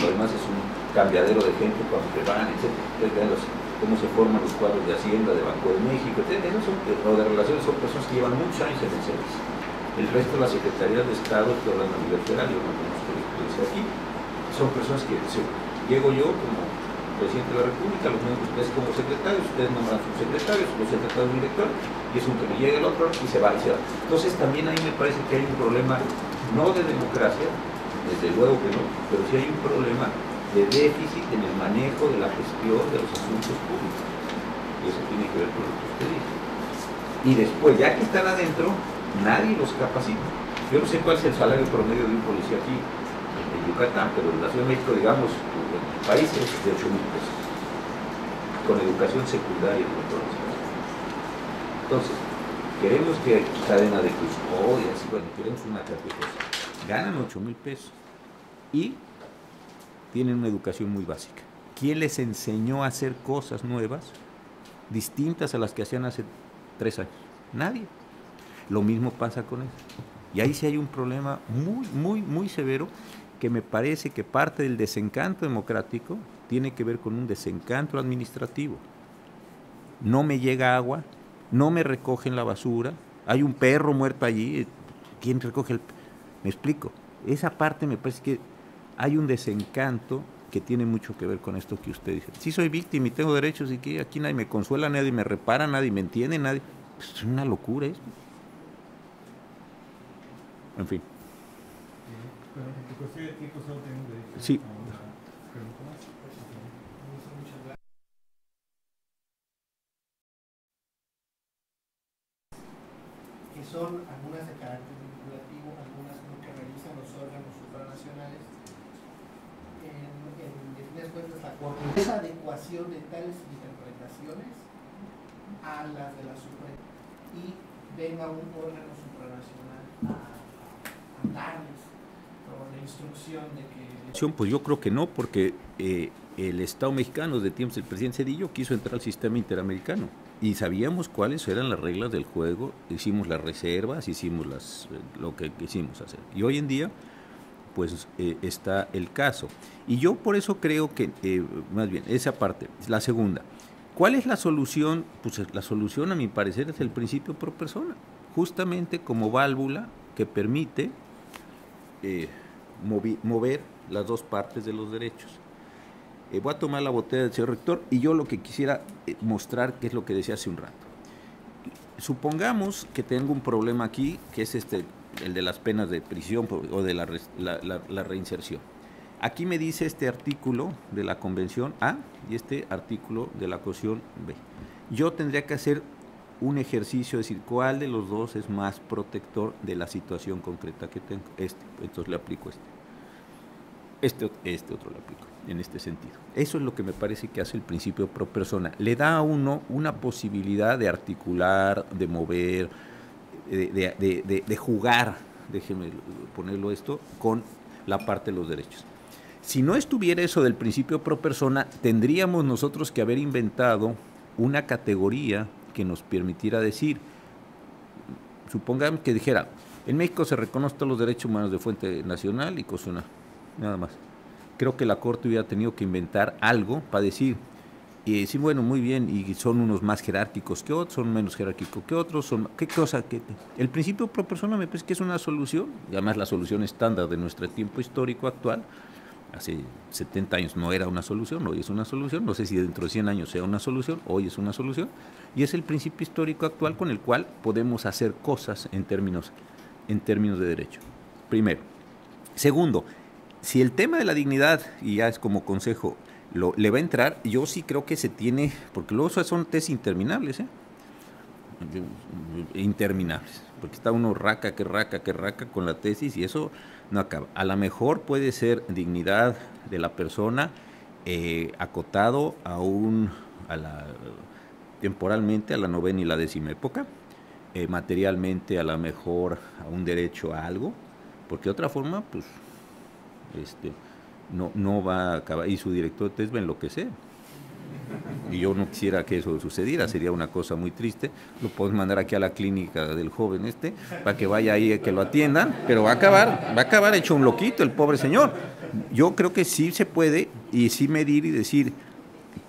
[SPEAKER 4] Lo demás es un cambiadero de gente cuando se van, etc. Ustedes vean cómo se forman los cuadros de Hacienda, de Banco de México, etc. O de relaciones son personas que llevan muchos años en el servicio. El resto de las secretarías de Estado que hablan a nivel federal, yo no conozco la experiencia aquí, son personas que llego yo como presidente de la República, los mismos ustedes como secretarios, ustedes nombran sus secretarios, los secretarios del director, y es un que me llega el otro y se va y se va. Entonces también ahí me parece que hay un problema, no de democracia, desde luego que no, pero sí hay un problema de déficit en el manejo de la gestión de los asuntos públicos. Y eso tiene que ver con lo que usted dice. Y después, ya que están adentro, nadie los capacita. Yo no sé cuál es el salario promedio de un policía aquí en Yucatán, pero en la Ciudad de México, digamos, en el país es de 8,000 pesos, con educación secundaria y todas las cosas. Entonces, queremos que cadena de custodias, bueno, queremos una cantidad de cosas. Ganan 8,000 pesos y tienen una educación muy básica. ¿Quién les enseñó a hacer cosas nuevas, distintas a las que hacían hace 3 años? Nadie. Lo mismo pasa con eso. Y ahí sí hay un problema muy severo, que me parece que parte del desencanto democrático tiene que ver con un desencanto administrativo. no me llega agua, no me recogen la basura, hay un perro muerto allí, ¿quién recoge el perro? Me explico, esa parte me parece que hay un desencanto que tiene mucho que ver con esto que usted dice. Sí soy víctima y tengo derechos y que aquí nadie me consuela, nadie me repara, nadie me entiende, nadie... Pues es una locura esto. En fin. Sí.
[SPEAKER 17] Que son algunas de carácter vinculativo, algunas no, que realizan los órganos supranacionales. En definidas cuentas, la Corte, esa adecuación de tales interpretaciones a las de la Suprema, y venga un órgano supranacional a darles la instrucción de que...
[SPEAKER 4] Pues yo creo que no, porque el Estado mexicano de tiempos del presidente Zedillo quiso entrar al sistema interamericano y sabíamos cuáles eran las reglas del juego, hicimos las reservas, hicimos lo que quisimos hacer. Y hoy en día, pues está el caso. Y yo por eso creo que, más bien, esa parte, la segunda. ¿Cuál es la solución? Pues la solución, a mi parecer, es el principio pro persona, justamente como válvula que permite mover las dos partes de los derechos. Voy a tomar la botella del señor rector y yo lo que quisiera mostrar, que es lo que decía hace un rato. Supongamos que tengo un problema aquí, que es el de las penas de prisión o de la reinserción. Aquí me dice este artículo de la Convención A y este artículo de la Convención B. Yo tendría que hacer un ejercicio, decir, ¿cuál de los dos es más protector de la situación concreta que tengo? Entonces le aplico este otro le aplico, en este sentido. Eso es lo que me parece que hace el principio pro persona. Le da a uno una posibilidad de articular, de mover, de jugar, déjeme ponerlo esto, con la parte de los derechos. Si no estuviera eso del principio pro persona, tendríamos nosotros que haber inventado una categoría que nos permitiera decir, supongamos que dijera, en México se reconocen todos los derechos humanos de fuente nacional y constitucional, nada más. Creo que la Corte hubiera tenido que inventar algo para decir, sí, bueno, muy bien, y son unos más jerárquicos que otros, son menos jerárquicos que otros, ¿qué cosa? El principio pro persona me parece que es una solución, y además la solución estándar de nuestro tiempo histórico actual. Hace 70 años no era una solución, hoy es una solución, no sé si dentro de 100 años sea una solución, hoy es una solución, y es el principio histórico actual con el cual podemos hacer cosas en términos de derecho, primero. Segundo, si el tema de la dignidad, y ya es como consejo, le va a entrar, yo sí creo que se tiene, porque luego son test interminables, interminables, porque está uno raca con la tesis y eso no acaba. A lo mejor puede ser dignidad de la persona acotado temporalmente a la 9ª y la 10ª época, materialmente a lo mejor a un derecho a algo, porque de otra forma pues no va a acabar, y su director de test va a enloquecer. Y yo no quisiera que eso sucediera, sería una cosa muy triste. Lo podemos mandar aquí a la clínica del joven para que vaya ahí, que lo atiendan, pero va a acabar hecho un loquito el pobre señor. Yo creo que sí se puede, y sí medir y decir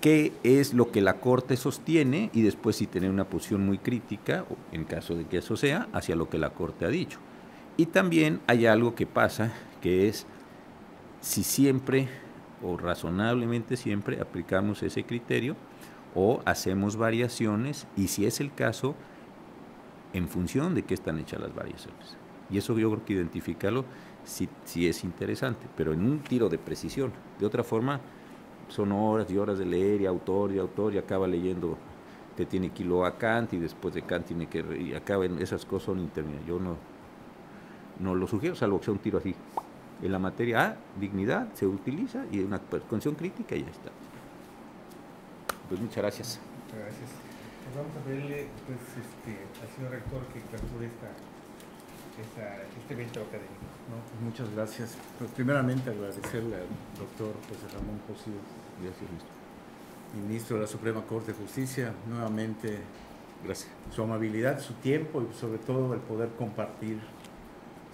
[SPEAKER 4] qué es lo que la Corte sostiene, y después sí tener una posición muy crítica, en caso de que eso sea, hacia lo que la Corte ha dicho. Y también hay algo que pasa, que es si siempre o razonablemente siempre aplicamos ese criterio o hacemos variaciones, y si es el caso, en función de qué están hechas las variaciones. Y eso yo creo que identificarlo sí es interesante, pero en un tiro de precisión. De otra forma, son horas y horas de leer, y autor, y acaba leyendo que tiene que ir a Kant, y después de Kant tiene que... y acaba en esas cosas son interminables. Yo no lo sugiero, salvo que sea un tiro así. En la materia dignidad se utiliza, y una condición crítica y ya está. Pues muchas gracias.
[SPEAKER 3] Muchas gracias. Pues vamos a pedirle pues, al señor rector que clausure este evento académico.
[SPEAKER 2] No, pues muchas gracias. Pues primeramente agradecerle al doctor José Ramón Cosío, ministro de la Suprema Corte de Justicia, nuevamente gracias. Su amabilidad, su tiempo y sobre todo el poder compartir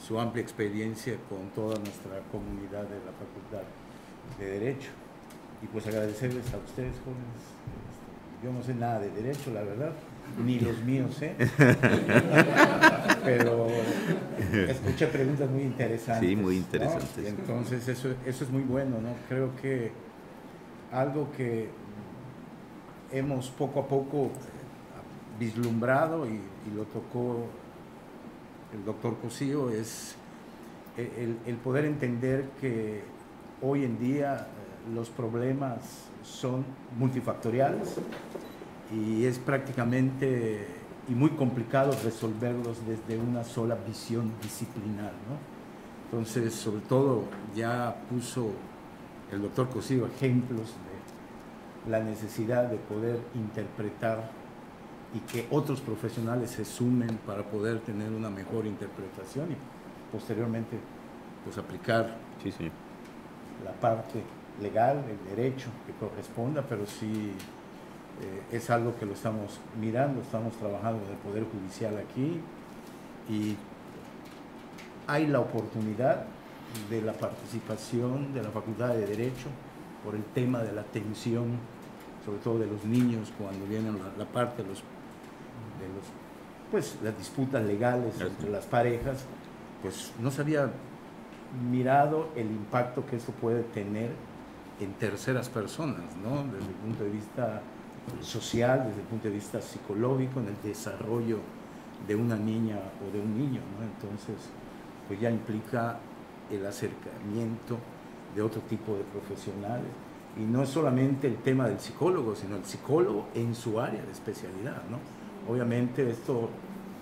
[SPEAKER 2] su amplia experiencia con toda nuestra comunidad de la Facultad de Derecho. Y pues agradecerles a ustedes, jóvenes, yo no sé nada de derecho, la verdad, ni los míos sé, pero escuché preguntas muy interesantes.
[SPEAKER 4] Sí, muy interesantes.
[SPEAKER 2] ¿no? Entonces eso es muy bueno, ¿no? Creo que algo que hemos poco a poco vislumbrado y lo tocó el doctor Cosío es el poder entender que hoy en día los problemas son multifactoriales y es prácticamente y muy complicado resolverlos desde una sola visión disciplinar, ¿no? Entonces, sobre todo, ya puso el doctor Cosío ejemplos de la necesidad de poder interpretar y que otros profesionales se sumen para poder tener una mejor interpretación y posteriormente pues aplicar la parte legal, el derecho que corresponda, pero sí es algo que lo estamos mirando, estamos trabajando en el Poder Judicial aquí y hay la oportunidad de la participación de la Facultad de Derecho por el tema de la atención, sobre todo de los niños cuando vienen la parte de pues las disputas legales entre las parejas, pues no se había mirado el impacto que eso puede tener en terceras personas, ¿no? Desde el punto de vista social, desde el punto de vista psicológico, en el desarrollo de una niña o de un niño, ¿no? Entonces, pues ya implica el acercamiento de otro tipo de profesionales y no es solamente el tema del psicólogo, sino el psicólogo en su área de especialidad, ¿no? Obviamente esto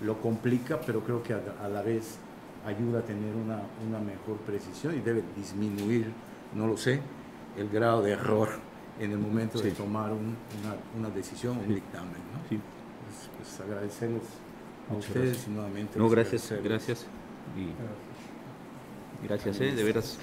[SPEAKER 2] lo complica, pero creo que a la vez ayuda a tener una mejor precisión y debe disminuir, no lo sé, el grado de error en el momento de tomar una decisión, un dictamen, ¿no? Pues agradecerles a ustedes y nuevamente.
[SPEAKER 4] No, gracias. Y gracias, de veras.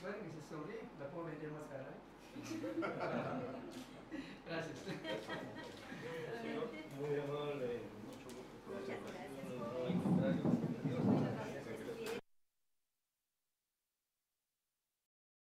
[SPEAKER 13] Bueno, y se sonríe, la puedo vender más cara.